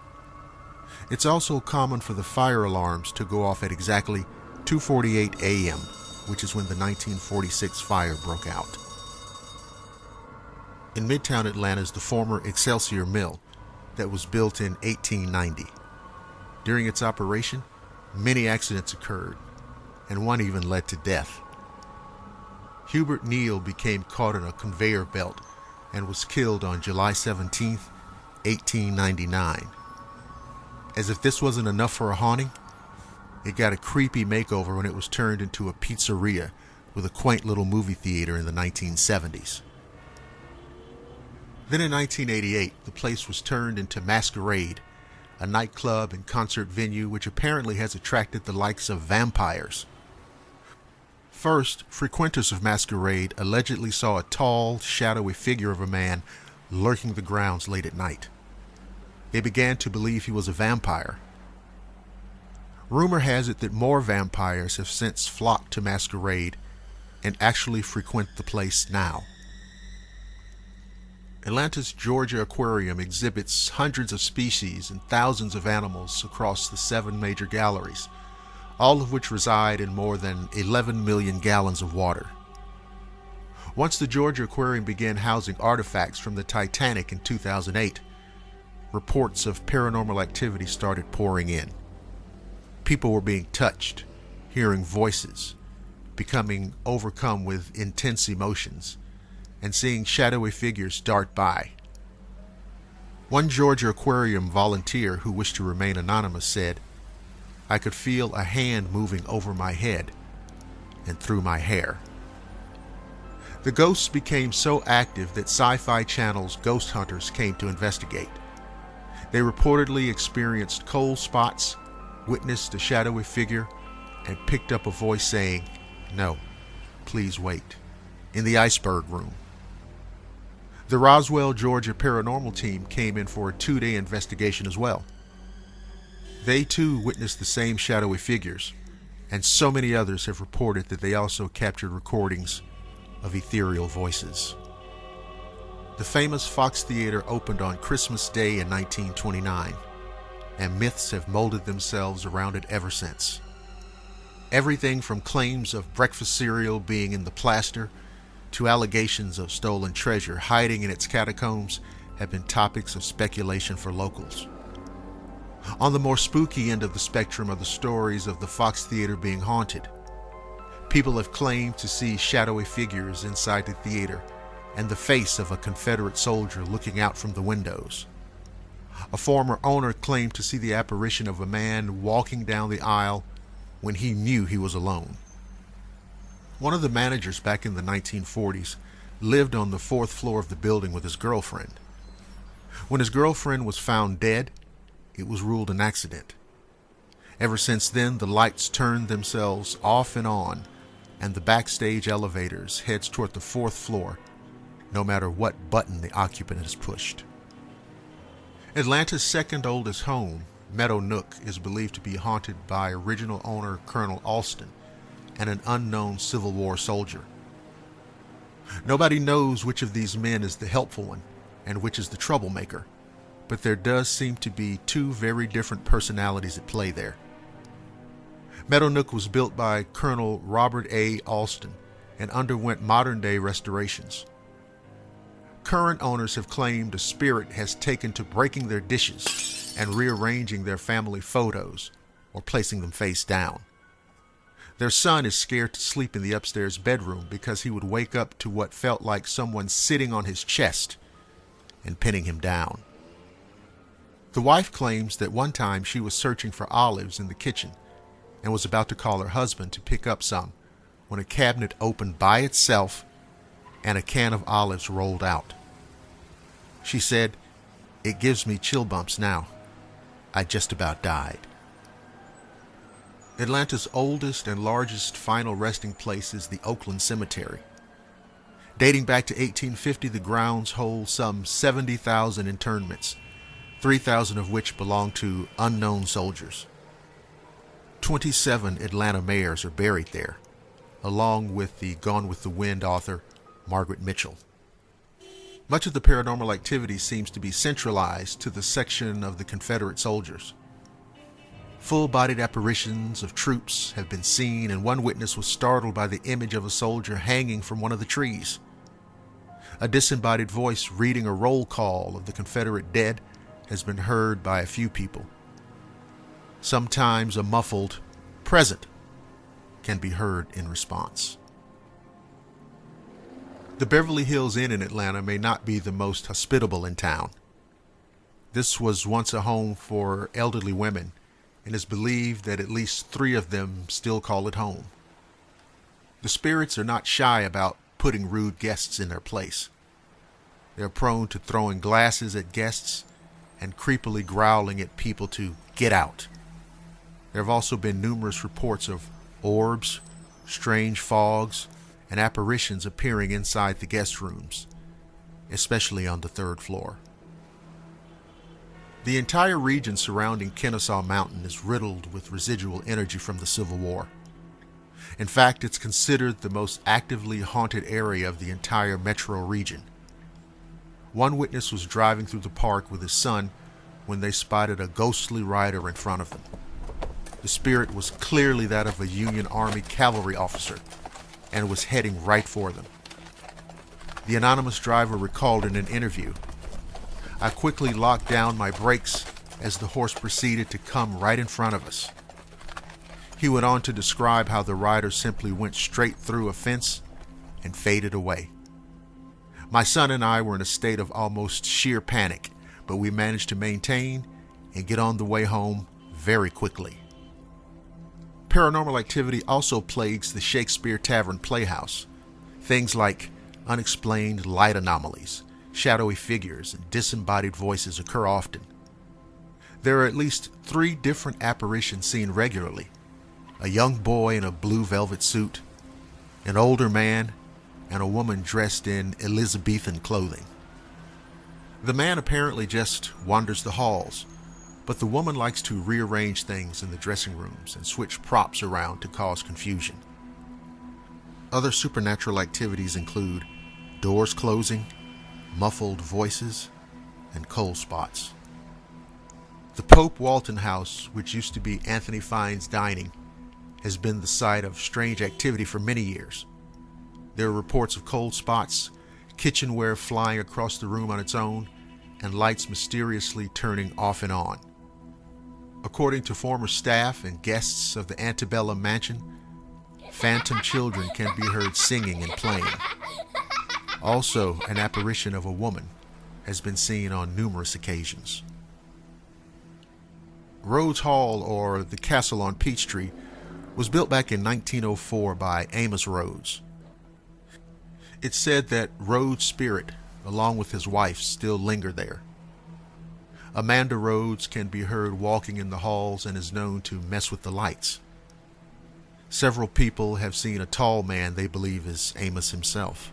It's also common for the fire alarms to go off at exactly 2:48 a.m., which is when the 1946 fire broke out. In Midtown Atlanta is the former Excelsior Mill that was built in 1890. During its operation, many accidents occurred, and one even led to death. Hubert Neal became caught in a conveyor belt and was killed on July 17, 1899. As if this wasn't enough for a haunting, it got a creepy makeover when it was turned into a pizzeria with a quaint little movie theater in the 1970s. Then in 1988, the place was turned into Masquerade, a nightclub and concert venue which apparently has attracted the likes of vampires. First, frequenters of Masquerade allegedly saw a tall, shadowy figure of a man lurking the grounds late at night. They began to believe he was a vampire. Rumor has it that more vampires have since flocked to Masquerade and actually frequent the place now. Atlanta's Georgia Aquarium exhibits hundreds of species and thousands of animals across the 7 major galleries, all of which reside in more than 11 million gallons of water. Once the Georgia Aquarium began housing artifacts from the Titanic in 2008, reports of paranormal activity started pouring in. People were being touched, hearing voices, becoming overcome with intense emotions, and seeing shadowy figures dart by. One Georgia Aquarium volunteer who wished to remain anonymous said, "I could feel a hand moving over my head and through my hair." The ghosts became so active that Sci-Fi Channel's Ghost Hunters came to investigate. They reportedly experienced cold spots, witnessed a shadowy figure, and picked up a voice saying, "No, please wait," in the iceberg room. The Roswell, Georgia paranormal team came in for a 2-day investigation as well. They too witnessed the same shadowy figures, and so many others have reported that they also captured recordings of ethereal voices. The famous Fox Theater opened on Christmas Day in 1929, and myths have molded themselves around it ever since. Everything from claims of breakfast cereal being in the plaster to allegations of stolen treasure hiding in its catacombs have been topics of speculation for locals. On the more spooky end of the spectrum are the stories of the Fox Theater being haunted. People have claimed to see shadowy figures inside the theater and the face of a Confederate soldier looking out from the windows. A former owner claimed to see the apparition of a man walking down the aisle when he knew he was alone. One of the managers back in the 1940s lived on the 4th floor of the building with his girlfriend. When his girlfriend was found dead, it was ruled an accident. Ever since then, the lights turned themselves off and on, and the backstage elevators heads toward the 4th floor, no matter what button the occupant has pushed. Atlanta's second oldest home, Meadow Nook, is believed to be haunted by original owner Colonel Alston and an unknown Civil War soldier. Nobody knows which of these men is the helpful one and which is the troublemaker, but there does seem to be 2 very different personalities at play there. Meadow Nook was built by Colonel Robert A. Alston and underwent modern-day restorations. Current owners have claimed a spirit has taken to breaking their dishes and rearranging their family photos or placing them face down. Their son is scared to sleep in the upstairs bedroom because he would wake up to what felt like someone sitting on his chest and pinning him down. The wife claims that one time she was searching for olives in the kitchen and was about to call her husband to pick up some when a cabinet opened by itself and a can of olives rolled out. She said, "It gives me chill bumps now. I just about died." Atlanta's oldest and largest final resting place is the Oakland Cemetery. Dating back to 1850, the grounds hold some 70,000 internments, 3,000 of which belong to unknown soldiers. 27 Atlanta mayors are buried there, along with the Gone with the Wind author Margaret Mitchell. Much of the paranormal activity seems to be centralized to the section of the Confederate soldiers. Full-bodied apparitions of troops have been seen, and one witness was startled by the image of a soldier hanging from one of the trees. A disembodied voice reading a roll call of the Confederate dead has been heard by a few people. Sometimes a muffled "present" can be heard in response. The Beverly Hills Inn in Atlanta may not be the most hospitable in town. This was once a home for elderly women, and is believed that at least 3 of them still call it home. The spirits are not shy about putting rude guests in their place. They are prone to throwing glasses at guests and creepily growling at people to get out. There have also been numerous reports of orbs, strange fogs, and apparitions appearing inside the guest rooms, especially on the 3rd floor. The entire region surrounding Kennesaw Mountain is riddled with residual energy from the Civil War. In fact, it's considered the most actively haunted area of the entire metro region. One witness was driving through the park with his son when they spotted a ghostly rider in front of them. The spirit was clearly that of a Union Army cavalry officer and was heading right for them. The anonymous driver recalled in an interview, "I quickly locked down my brakes as the horse proceeded to come right in front of us." He went on to describe how the rider simply went straight through a fence and faded away. "My son and I were in a state of almost sheer panic, but we managed to maintain and get on the way home very quickly." Paranormal activity also plagues the Shakespeare Tavern Playhouse. Things like unexplained light anomalies, shadowy figures, and disembodied voices occur often. There are at least 3 different apparitions seen regularly: a young boy in a blue velvet suit, an older man, and a woman dressed in Elizabethan clothing. The man apparently just wanders the halls, but the woman likes to rearrange things in the dressing rooms and switch props around to cause confusion. Other supernatural activities include doors closing, muffled voices, and cold spots. The Pope Walton House, which used to be Anthony Fine's dining, has been the site of strange activity for many years. There are reports of cold spots, kitchenware flying across the room on its own, and lights mysteriously turning off and on. According to former staff and guests of the Antebellum Mansion, phantom children can be heard singing and playing. Also, an apparition of a woman has been seen on numerous occasions. Rhodes Hall, or the Castle on Peachtree, was built back in 1904 by Amos Rhodes. It's said that Rhodes' spirit, along with his wife, still linger there. Amanda Rhodes can be heard walking in the halls and is known to mess with the lights. Several people have seen a tall man they believe is Amos himself.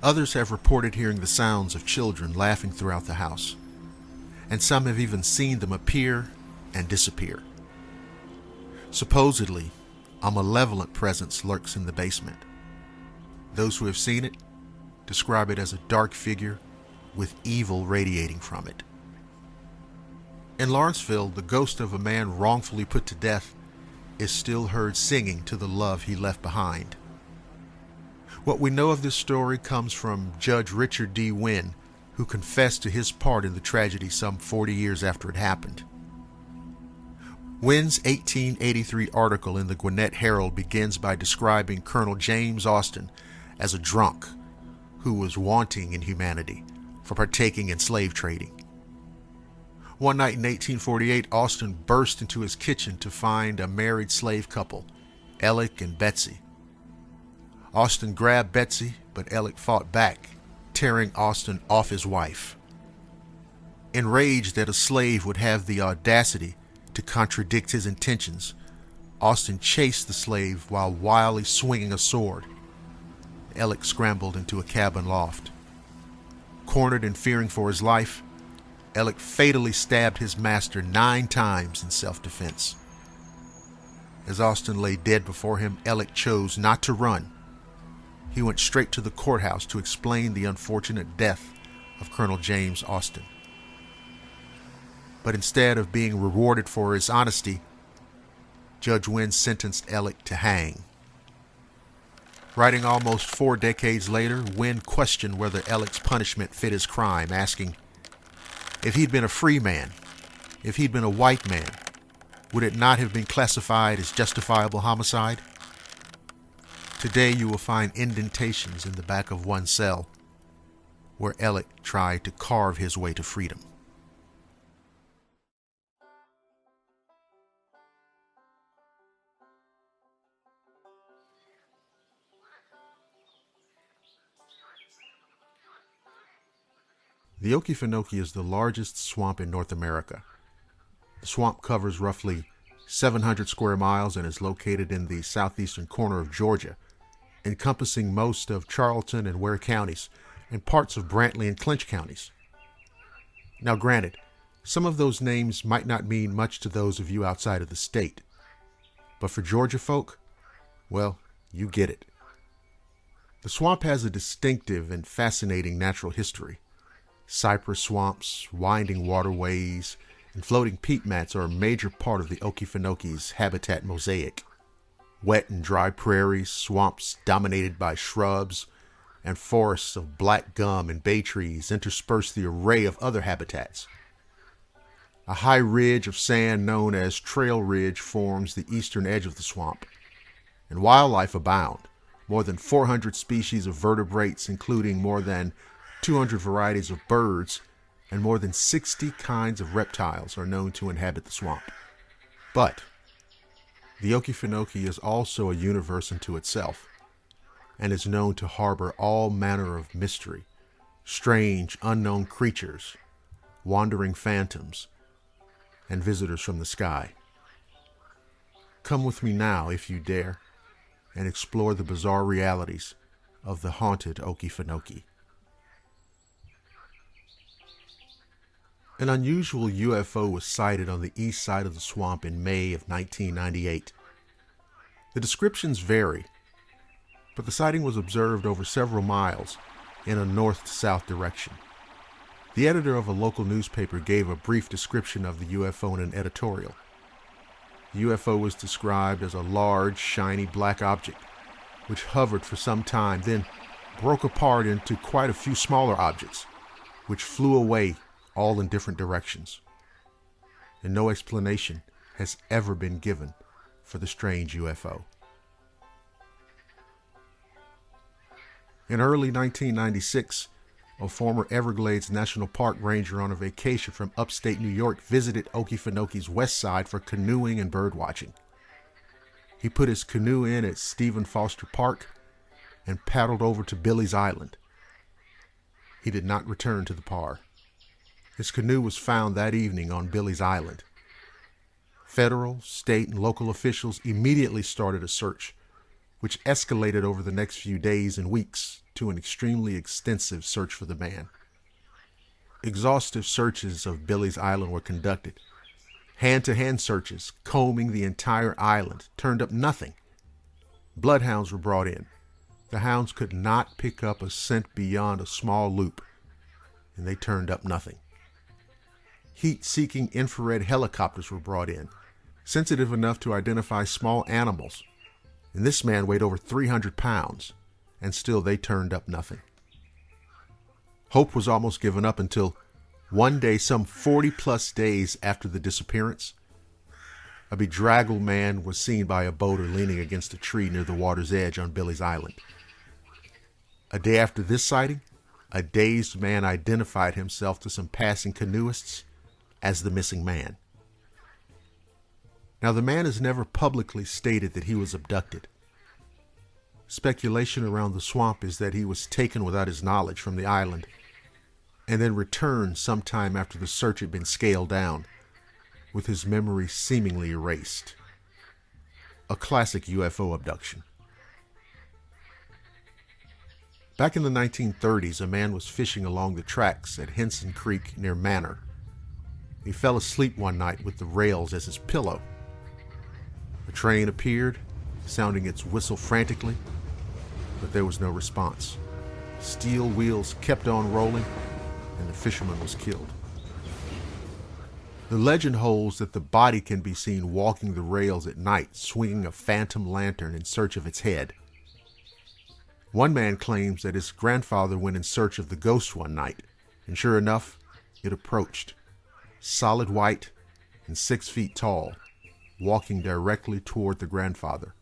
Others have reported hearing the sounds of children laughing throughout the house, and some have even seen them appear and disappear. Supposedly, a malevolent presence lurks in the basement. Those who have seen it describe it as a dark figure with evil radiating from it. In Lawrenceville, the ghost of a man wrongfully put to death is still heard singing to the love he left behind. What we know of this story comes from Judge Richard D. Wynn, who confessed to his part in the tragedy some 40 years after it happened. Wynn's 1883 article in the Gwinnett Herald begins by describing Colonel James Austin as a drunk who was wanting in humanity for partaking in slave trading. One night in 1848, Austin burst into his kitchen to find a married slave couple, Ellick and Betsy. Austin grabbed Betsy, but Ellick fought back, tearing Austin off his wife. Enraged that a slave would have the audacity to contradict his intentions, Austin chased the slave while wildly swinging a sword. Ellick scrambled into a cabin loft. Cornered and fearing for his life, Ellick fatally stabbed his master 9 times in self-defense. As Austin lay dead before him, Ellick chose not to run. He went straight to the courthouse to explain the unfortunate death of Colonel James Austin. But instead of being rewarded for his honesty, Judge Wynn sentenced Ellick to hang. Writing almost 4 decades later, Wynn questioned whether Ellick's punishment fit his crime, asking, if he'd been a free man, if he'd been a white man, would it not have been classified as justifiable homicide? Today you will find indentations in the back of one cell where Ellick tried to carve his way to freedom. The Okefenokee is the largest swamp in North America. The swamp covers roughly 700 square miles and is located in the southeastern corner of Georgia, encompassing most of Charlton and Ware counties and parts of Brantley and Clinch counties. Now granted, some of those names might not mean much to those of you outside of the state, but for Georgia folk, well, you get it. The swamp has a distinctive and fascinating natural history. Cypress swamps, winding waterways, and floating peat mats are a major part of the Okefenokee's habitat mosaic. Wet and dry prairies, swamps dominated by shrubs, and forests of black gum and bay trees intersperse the array of other habitats. A high ridge of sand known as Trail Ridge forms the eastern edge of the swamp, and wildlife abound. More than 400 species of vertebrates, including more than 200 varieties of birds, and more than 60 kinds of reptiles are known to inhabit the swamp. But the Okefenokee is also a universe unto itself, and is known to harbor all manner of mystery, strange, unknown creatures, wandering phantoms, and visitors from the sky. Come with me now, if you dare, and explore the bizarre realities of the haunted Okefenokee. An unusual UFO was sighted on the east side of the swamp in May of 1998. The descriptions vary, but the sighting was observed over several miles in a north-to-south direction. The editor of a local newspaper gave a brief description of the UFO in an editorial. The UFO was described as a large, shiny black object, which hovered for some time, then broke apart into quite a few smaller objects, which flew away all in different directions. And no explanation has ever been given for the strange UFO. In early 1996, a former Everglades National Park ranger on a vacation from upstate New York visited Okefenokee's west side for canoeing and birdwatching. He put his canoe in at Stephen Foster Park and paddled over to Billy's Island. He did not return to the par. His canoe was found that evening on Billy's Island. Federal, state, and local officials immediately started a search, which escalated over the next few days and weeks to an extremely extensive search for the man. Exhaustive searches of Billy's Island were conducted. Hand-to-hand searches, combing the entire island, turned up nothing. Bloodhounds were brought in. The hounds could not pick up a scent beyond a small loop, and they turned up nothing. Heat-seeking infrared helicopters were brought in, sensitive enough to identify small animals, and this man weighed over 300 pounds, and still they turned up nothing. Hope was almost given up until one day, some 40-plus days after the disappearance, a bedraggled man was seen by a boater leaning against a tree near the water's edge on Billy's Island. A day after this sighting, a dazed man identified himself to some passing canoeists as the missing man. Now, the man has never publicly stated that he was abducted. Speculation around the swamp is that he was taken without his knowledge from the island and then returned sometime after the search had been scaled down, with his memory seemingly erased. A classic UFO abduction. Back in the 1930s, a man was fishing along the tracks at Henson Creek near Manor. He fell asleep one night with the rails as his pillow. A train appeared, sounding its whistle frantically, but there was no response. Steel wheels kept on rolling, and the fisherman was killed. The legend holds that the body can be seen walking the rails at night, swinging a phantom lantern in search of its head. One man claims that his grandfather went in search of the ghost one night, and sure enough, it approached, solid white and 6 feet tall, walking directly toward the grandfather,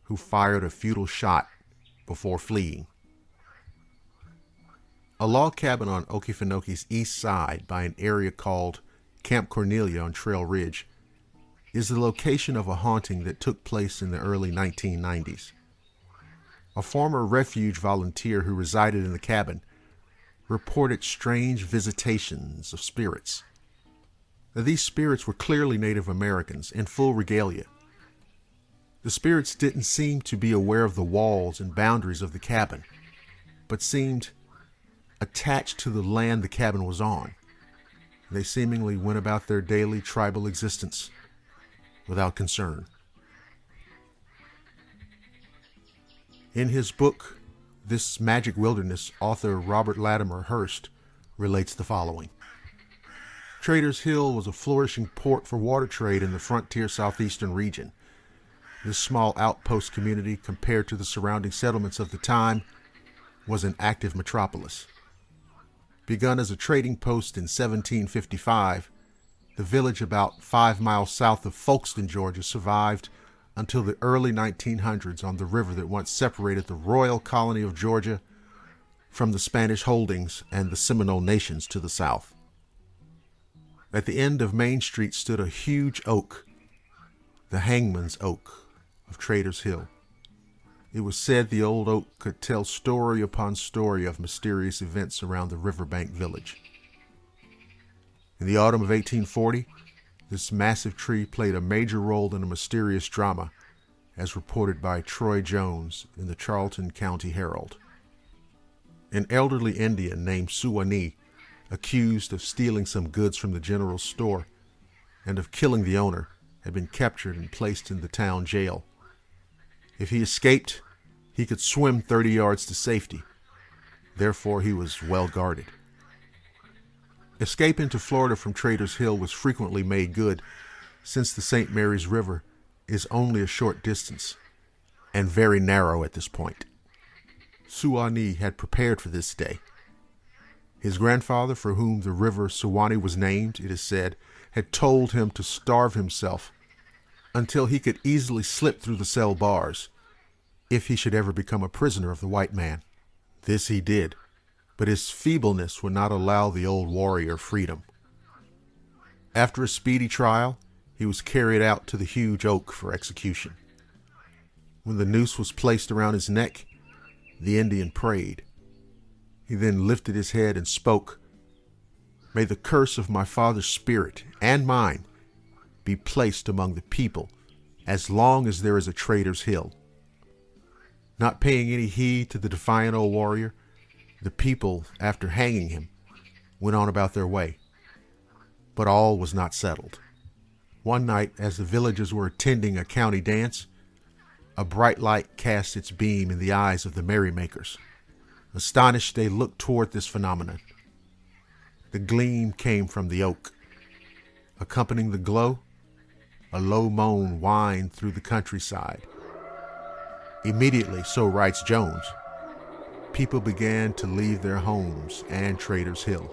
who fired a futile shot before fleeing. A log cabin on Okefenoke's east side by an area called Camp Cornelia on Trail Ridge is the location of a haunting that took place in the early 1990s. A former refuge volunteer who resided in the cabin reported strange visitations of spirits. Now, these spirits were clearly Native Americans in full regalia. The spirits didn't seem to be aware of the walls and boundaries of the cabin, but seemed attached to the land the cabin was on. They seemingly went about their daily tribal existence without concern. In his book, This Magic Wilderness, author Robert Latimer Hearst relates the following. Traders Hill was a flourishing port for water trade in the frontier southeastern region. This small outpost community, compared to the surrounding settlements of the time, was an active metropolis. Begun as a trading post in 1755, the village about 5 miles south of Folkston, Georgia, survived until the early 1900s on the river that once separated the royal colony of Georgia from the Spanish holdings and the Seminole nations to the south. At the end of Main Street stood a huge oak, the Hangman's Oak of Traders Hill. It was said the old oak could tell story upon story of mysterious events around the riverbank village. In the autumn of 1840, this massive tree played a major role in a mysterious drama, as reported by Troy Jones in the Charlton County Herald. An elderly Indian named Suwannee, accused of stealing some goods from the general store and of killing the owner, had been captured and placed in the town jail. If he escaped, he could swim 30 yards to safety. Therefore, he was well guarded. Escape into Florida from Traders Hill was frequently made good, since the St. Mary's River is only a short distance and very narrow at this point. Suwannee had prepared for this day. His grandfather, for whom the river Suwannee was named, it is said, had told him to starve himself until he could easily slip through the cell bars if he should ever become a prisoner of the white man. This he did, but his feebleness would not allow the old warrior freedom. After a speedy trial, he was carried out to the huge oak for execution. When the noose was placed around his neck, the Indian prayed. He then lifted his head and spoke, "May the curse of my father's spirit and mine be placed among the people as long as there is a Traders Hill." Not paying any heed to the defiant old warrior, the people, after hanging him, went on about their way. But all was not settled. One night, as the villagers were attending a county dance, a bright light cast its beam in the eyes of the merrymakers. Astonished, they looked toward this phenomenon. The gleam came from the oak. Accompanying the glow, a low moan whined through the countryside. Immediately, so writes Jones, people began to leave their homes and Traders Hill.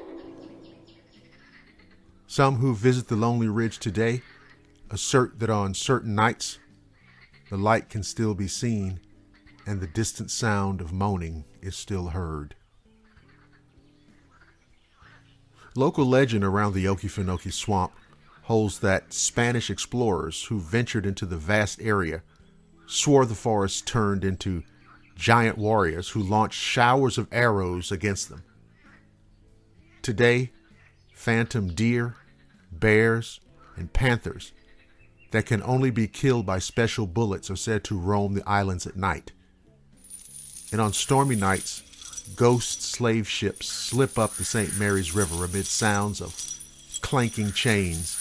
Some who visit the Lonely Ridge today assert that on certain nights, the light can still be seen and the distant sound of moaning is still heard. Local legend around the Okefenokee Swamp holds that Spanish explorers who ventured into the vast area swore the forest turned into giant warriors who launched showers of arrows against them. Today, phantom deer, bears, and panthers that can only be killed by special bullets are said to roam the islands at night. And on stormy nights, ghost slave ships slip up the St. Mary's River amid sounds of clanking chains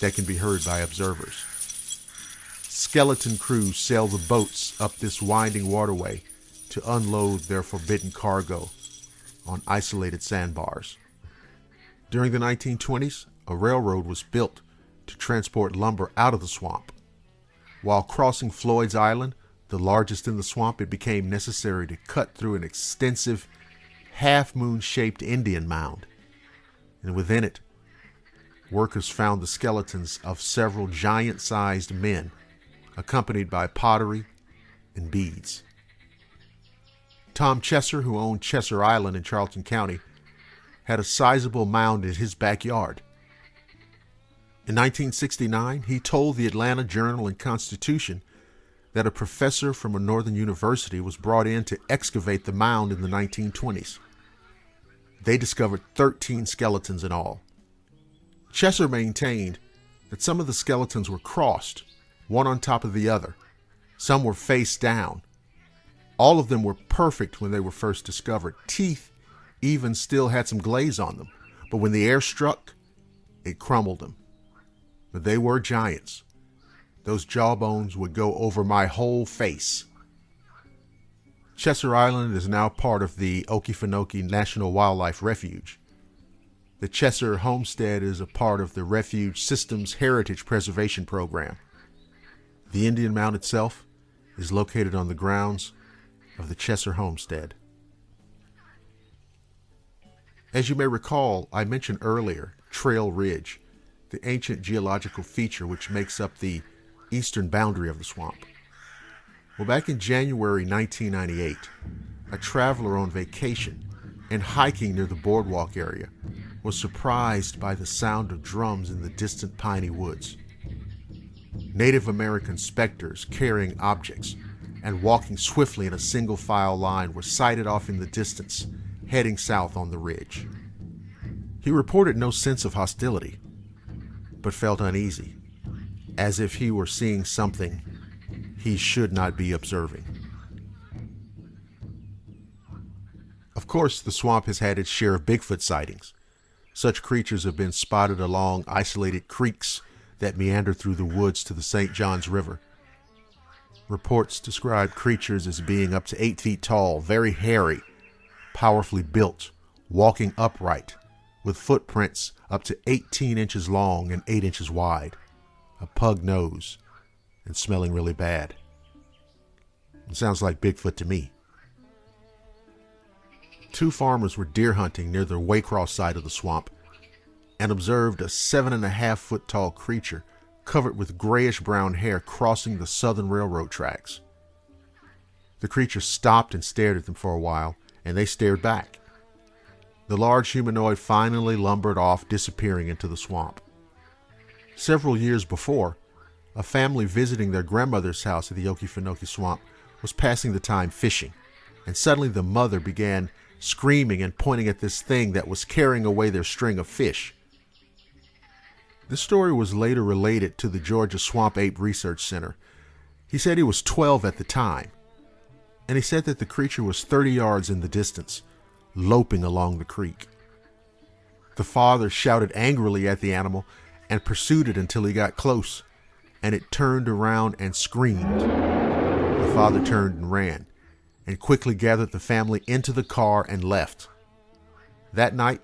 that can be heard by observers. Skeleton crews sail the boats up this winding waterway to unload their forbidden cargo on isolated sandbars. During the 1920s, a railroad was built to transport lumber out of the swamp. While crossing Floyd's Island, the largest in the swamp, it became necessary to cut through an extensive half-moon-shaped Indian mound. And within it, workers found the skeletons of several giant-sized men, accompanied by pottery and beads. Tom Chesser, who owned Chesser Island in Charlton County, had a sizable mound in his backyard. In 1969, he told the Atlanta Journal and Constitution that a professor from a northern university was brought in to excavate the mound in the 1920s. They discovered 13 skeletons in all. Chesser maintained that some of the skeletons were crossed, one on top of the other. Some were face down. All of them were perfect when they were first discovered. Teeth even still had some glaze on them, but when the air struck, it crumbled them. But they were giants. Those jawbones would go over my whole face. Chesser Island is now part of the Okefenokee National Wildlife Refuge. The Chesser Homestead is a part of the Refuge Systems Heritage Preservation Program. The Indian Mound itself is located on the grounds of the Chesser Homestead. As you may recall, I mentioned earlier Trail Ridge, the ancient geological feature which makes up the eastern boundary of the swamp. Well, back in January 1998, a traveler on vacation and hiking near the boardwalk area was surprised by the sound of drums in the distant piney woods. Native American specters carrying objects and walking swiftly in a single file line were sighted off in the distance, heading south on the ridge. He reported no sense of hostility, but felt uneasy, as if he were seeing something he should not be observing. Of course, the swamp has had its share of Bigfoot sightings. Such creatures have been spotted along isolated creeks that meander through the woods to the St. Johns River. Reports describe creatures as being up to 8 feet tall, very hairy, powerfully built, walking upright, with footprints up to 18 inches long and 8 inches wide, a pug nose, and smelling really bad. It sounds like Bigfoot to me. 2 farmers were deer hunting near the Waycross side of the swamp and observed a 7.5-foot tall creature covered with grayish-brown hair crossing the Southern Railroad tracks. The creature stopped and stared at them for a while, and they stared back. The large humanoid finally lumbered off, disappearing into the swamp. Several years before, a family visiting their grandmother's house at the Okefenokee Swamp was passing the time fishing, and suddenly the mother began screaming and pointing at this thing that was carrying away their string of fish. This story was later related to the Georgia Swamp Ape Research Center. He said he was 12 at the time, and he said that the creature was 30 yards in the distance, loping along the creek. The father shouted angrily at the animal and pursued it until he got close, and it turned around and screamed. The father turned and ran, and quickly gathered the family into the car and left. That night,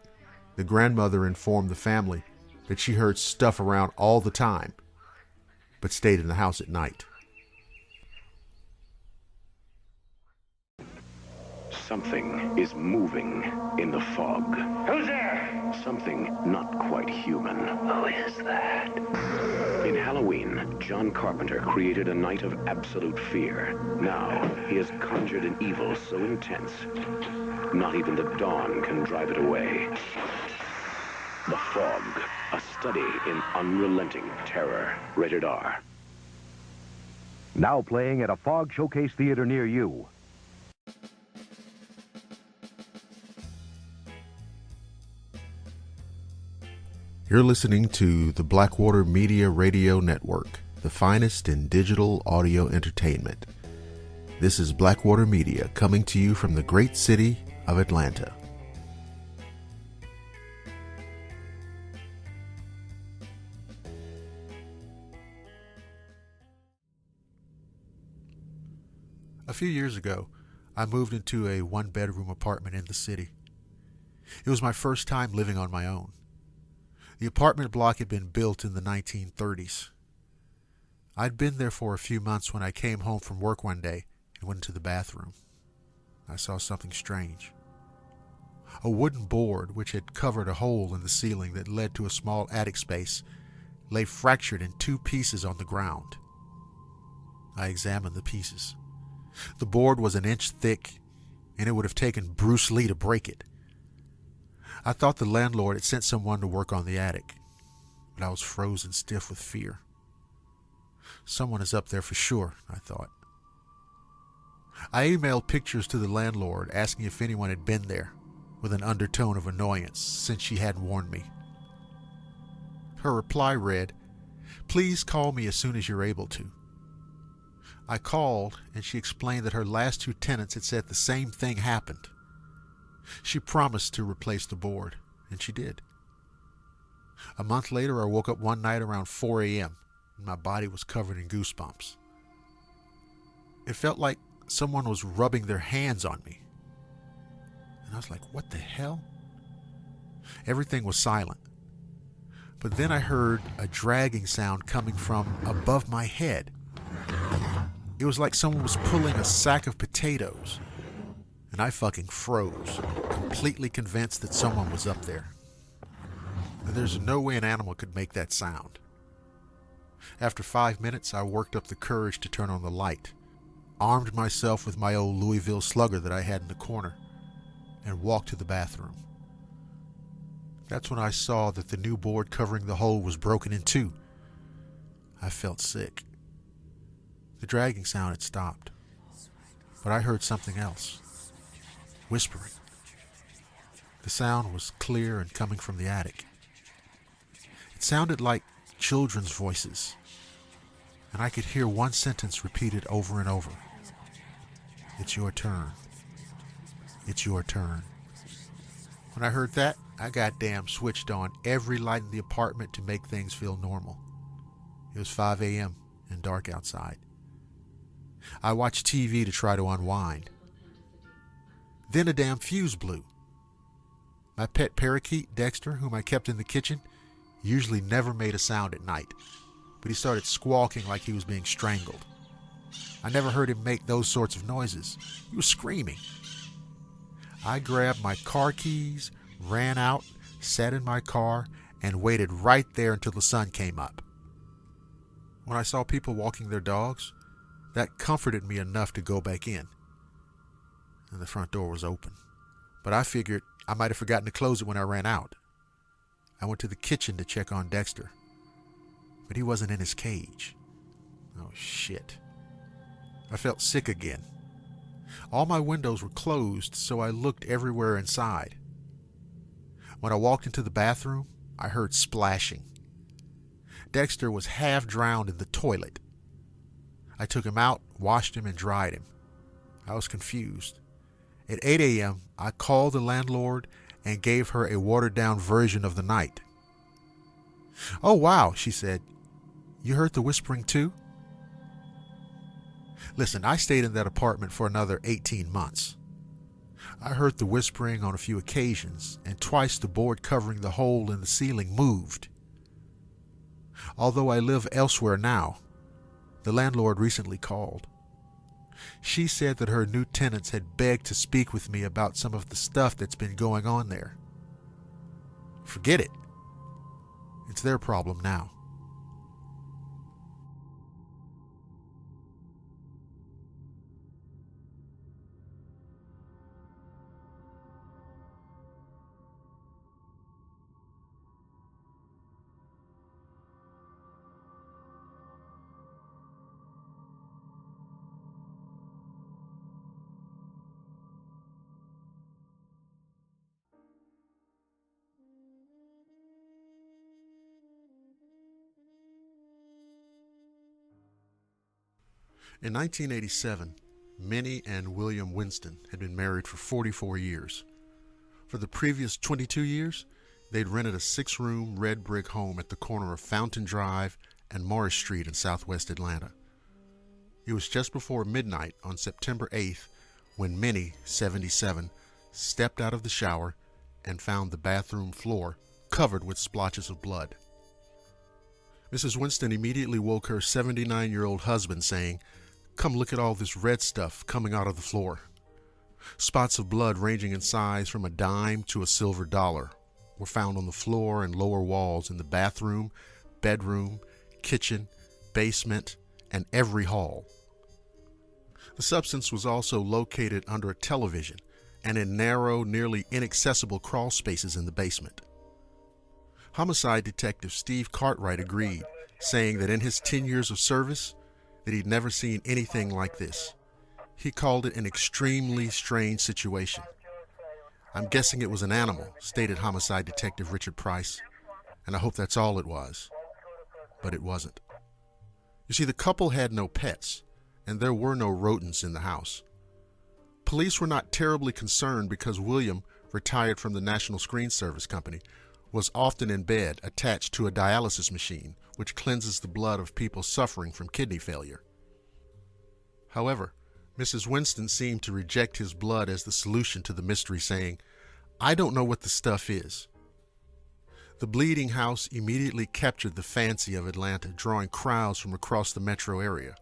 the grandmother informed the family that she heard stuff around all the time, but stayed in the house at night. Something is moving in the fog. Who's there? Something not quite human. Who is that? In Halloween, John Carpenter created a night of absolute fear. Now, he has conjured an evil so intense, not even the dawn can drive it away. The Fog, a study in unrelenting terror. Rated R. Now playing at a Fog Showcase theater near you. You're listening to the Blackwater Media Radio Network, the finest in digital audio entertainment. This is Blackwater Media coming to you from the great city of Atlanta. A few years ago, I moved into a one-bedroom apartment in the city. It was my first time living on my own. The apartment block had been built in the 1930s. I'd been there for a few months when I came home from work one day and went into the bathroom. I saw something strange. A wooden board which had covered a hole in the ceiling that led to a small attic space lay fractured in two pieces on the ground. I examined the pieces. The board was an inch thick, and it would have taken Bruce Lee to break it. I thought the landlord had sent someone to work on the attic, but I was frozen stiff with fear. Someone is up there for sure, I thought. I emailed pictures to the landlord asking if anyone had been there, with an undertone of annoyance since she hadn't warned me. Her reply read, "Please call me as soon as you're able to." I called, and she explained that her last two tenants had said the same thing happened. She promised to replace the board, and she did. A month later, I woke up one night around 4 a.m., and my body was covered in goosebumps. It felt like someone was rubbing their hands on me. And I was like, what the hell? Everything was silent. But then I heard a dragging sound coming from above my head. It was like someone was pulling a sack of potatoes. And I fucking froze, completely convinced that someone was up there. There's no way an animal could make that sound. After 5 minutes, I worked up the courage to turn on the light, armed myself with my old Louisville Slugger that I had in the corner, and walked to the bathroom. That's when I saw that the new board covering the hole was broken in two. I felt sick. The dragging sound had stopped, but I heard something else. Whispering. The sound was clear and coming from the attic. It sounded like children's voices, and I could hear one sentence repeated over and over. "It's your turn. It's your turn." When I heard that, I goddamn switched on every light in the apartment to make things feel normal. It was 5 a.m. and dark outside. I watched TV to try to unwind. Then a damn fuse blew. My pet parakeet, Dexter, whom I kept in the kitchen, usually never made a sound at night, but he started squawking like he was being strangled. I never heard him make those sorts of noises. He was screaming. I grabbed my car keys, ran out, sat in my car, and waited right there until the sun came up. When I saw people walking their dogs, that comforted me enough to go back in. And the front door was open. But I figured I might have forgotten to close it when I ran out. I went to the kitchen to check on Dexter, but he wasn't in his cage. Oh, shit. I felt sick again. All my windows were closed, so I looked everywhere inside. When I walked into the bathroom, I heard splashing. Dexter was half drowned in the toilet. I took him out, washed him, and dried him. I was confused. At 8 a.m., I called the landlord and gave her a watered-down version of the night. "Oh, wow," she said. "You heard the whispering too?" Listen, I stayed in that apartment for another 18 months. I heard the whispering on a few occasions, and twice the board covering the hole in the ceiling moved. Although I live elsewhere now, the landlord recently called. She said that her new tenants had begged to speak with me about some of the stuff that's been going on there. Forget it. It's their problem now. In 1987, Minnie and William Winston had been married for 44 years. For the previous 22 years, they'd rented a 6-room red brick home at the corner of Fountain Drive and Morris Street in southwest Atlanta. It was just before midnight on September 8th when Minnie, 77, stepped out of the shower and found the bathroom floor covered with splotches of blood. Mrs. Winston immediately woke her 79-year-old husband, saying, "Come look at all this red stuff coming out of the floor." Spots of blood ranging in size from a dime to a silver dollar were found on the floor and lower walls in the bathroom, bedroom, kitchen, basement, and every hall. The substance was also located under a television and in narrow, nearly inaccessible crawl spaces in the basement. Homicide Detective Steve Cartwright agreed, saying that in his 10 years of service, that he'd never seen anything like this. He called it an extremely strange situation. "I'm guessing it was an animal," stated Homicide Detective Richard Price, "and I hope that's all it was." But it wasn't. You see, the couple had no pets, and there were no rodents in the house. Police were not terribly concerned because William, retired from the National Screen Service Company, was often in bed attached to a dialysis machine which cleanses the blood of people suffering from kidney failure. However, Mrs. Winston seemed to reject his blood as the solution to the mystery, saying, "I don't know what the stuff is." The bleeding house immediately captured the fancy of Atlanta, drawing crowds from across the metro area.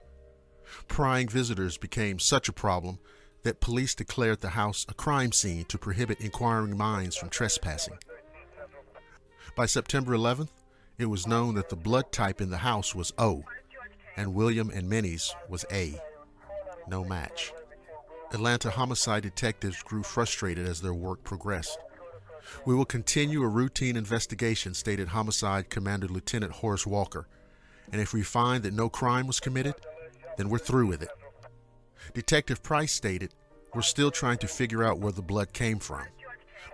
Prying visitors became such a problem that police declared the house a crime scene to prohibit inquiring minds from trespassing. By September 11th, it was known that the blood type in the house was O, and William and Minnie's was A. No match. Atlanta homicide detectives grew frustrated as their work progressed. "We will continue a routine investigation," stated Homicide Commander Lieutenant Horace Walker, "and if we find that no crime was committed, then we're through with it." Detective Price stated, "We're still trying to figure out where the blood came from.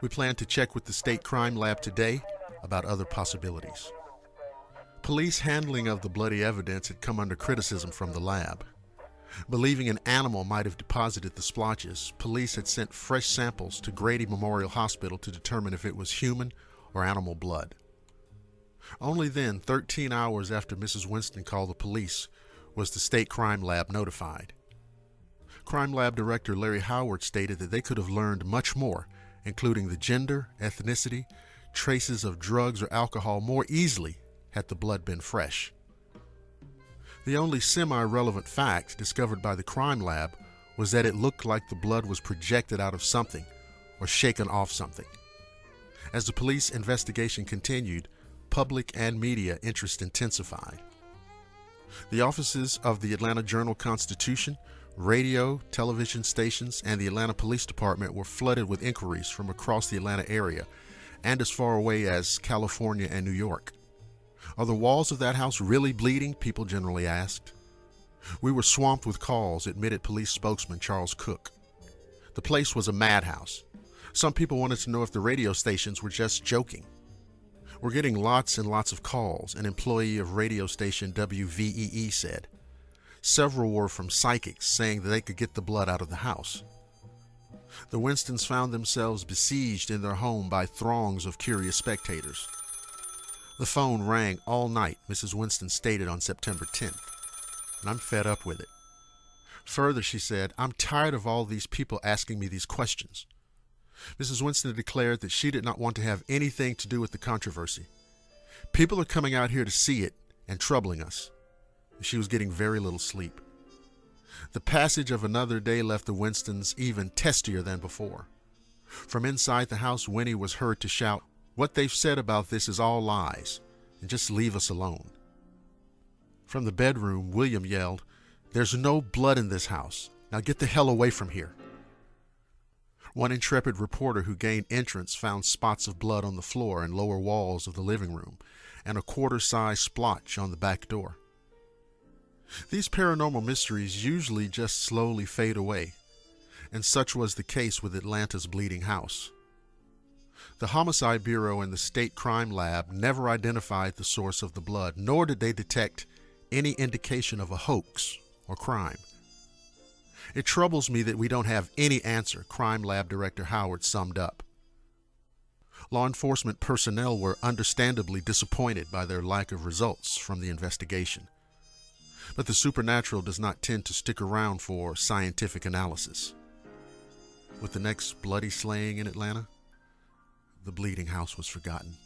We plan to check with the state crime lab today about other possibilities." Police handling of the bloody evidence had come under criticism from the lab. Believing an animal might have deposited the splotches, police had sent fresh samples to Grady Memorial Hospital to determine if it was human or animal blood. Only then, 13 hours after Mrs. Winston called the police, was the state crime lab notified. Crime lab director Larry Howard stated that they could have learned much more, including the gender, ethnicity, traces of drugs or alcohol more easily had the blood been fresh. The only semi-relevant fact discovered by the crime lab was that it looked like the blood was projected out of something or shaken off something. As the police investigation continued, public and media interest intensified. The offices of the Atlanta Journal-Constitution, radio, television stations, and the Atlanta Police Department were flooded with inquiries from across the Atlanta area and as far away as California and New York. "Are the walls of that house really bleeding?" people generally asked. "We were swamped with calls," admitted police spokesman Charles Cook. "The place was a madhouse. Some people wanted to know if the radio stations were just joking. We're getting lots and lots of calls," an employee of radio station WVEE said. Several were from psychics saying that they could get the blood out of the house. The Winstons found themselves besieged in their home by throngs of curious spectators. "The phone rang all night," Mrs. Winston stated on September 10th, "and I'm fed up with it." Further, she said, "I'm tired of all these people asking me these questions." Mrs. Winston declared that she did not want to have anything to do with the controversy. "People are coming out here to see it and troubling us." She was getting very little sleep. The passage of another day left the Winstons even testier than before. From inside the house, Winnie was heard to shout, "What they've said about this is all lies, and just leave us alone." From the bedroom, William yelled, "There's no blood in this house. Now get the hell away from here." One intrepid reporter who gained entrance found spots of blood on the floor and lower walls of the living room, and a quarter-size splotch on the back door. These paranormal mysteries usually just slowly fade away, and such was the case with Atlanta's bleeding house. The Homicide Bureau and the State Crime Lab never identified the source of the blood, nor did they detect any indication of a hoax or crime. It troubles me that we don't have any answer, Crime Lab Director Howard summed up. Law enforcement personnel were understandably disappointed by their lack of results from the investigation. But the supernatural does not tend to stick around for scientific analysis. With the next bloody slaying in Atlanta, the bleeding house was forgotten.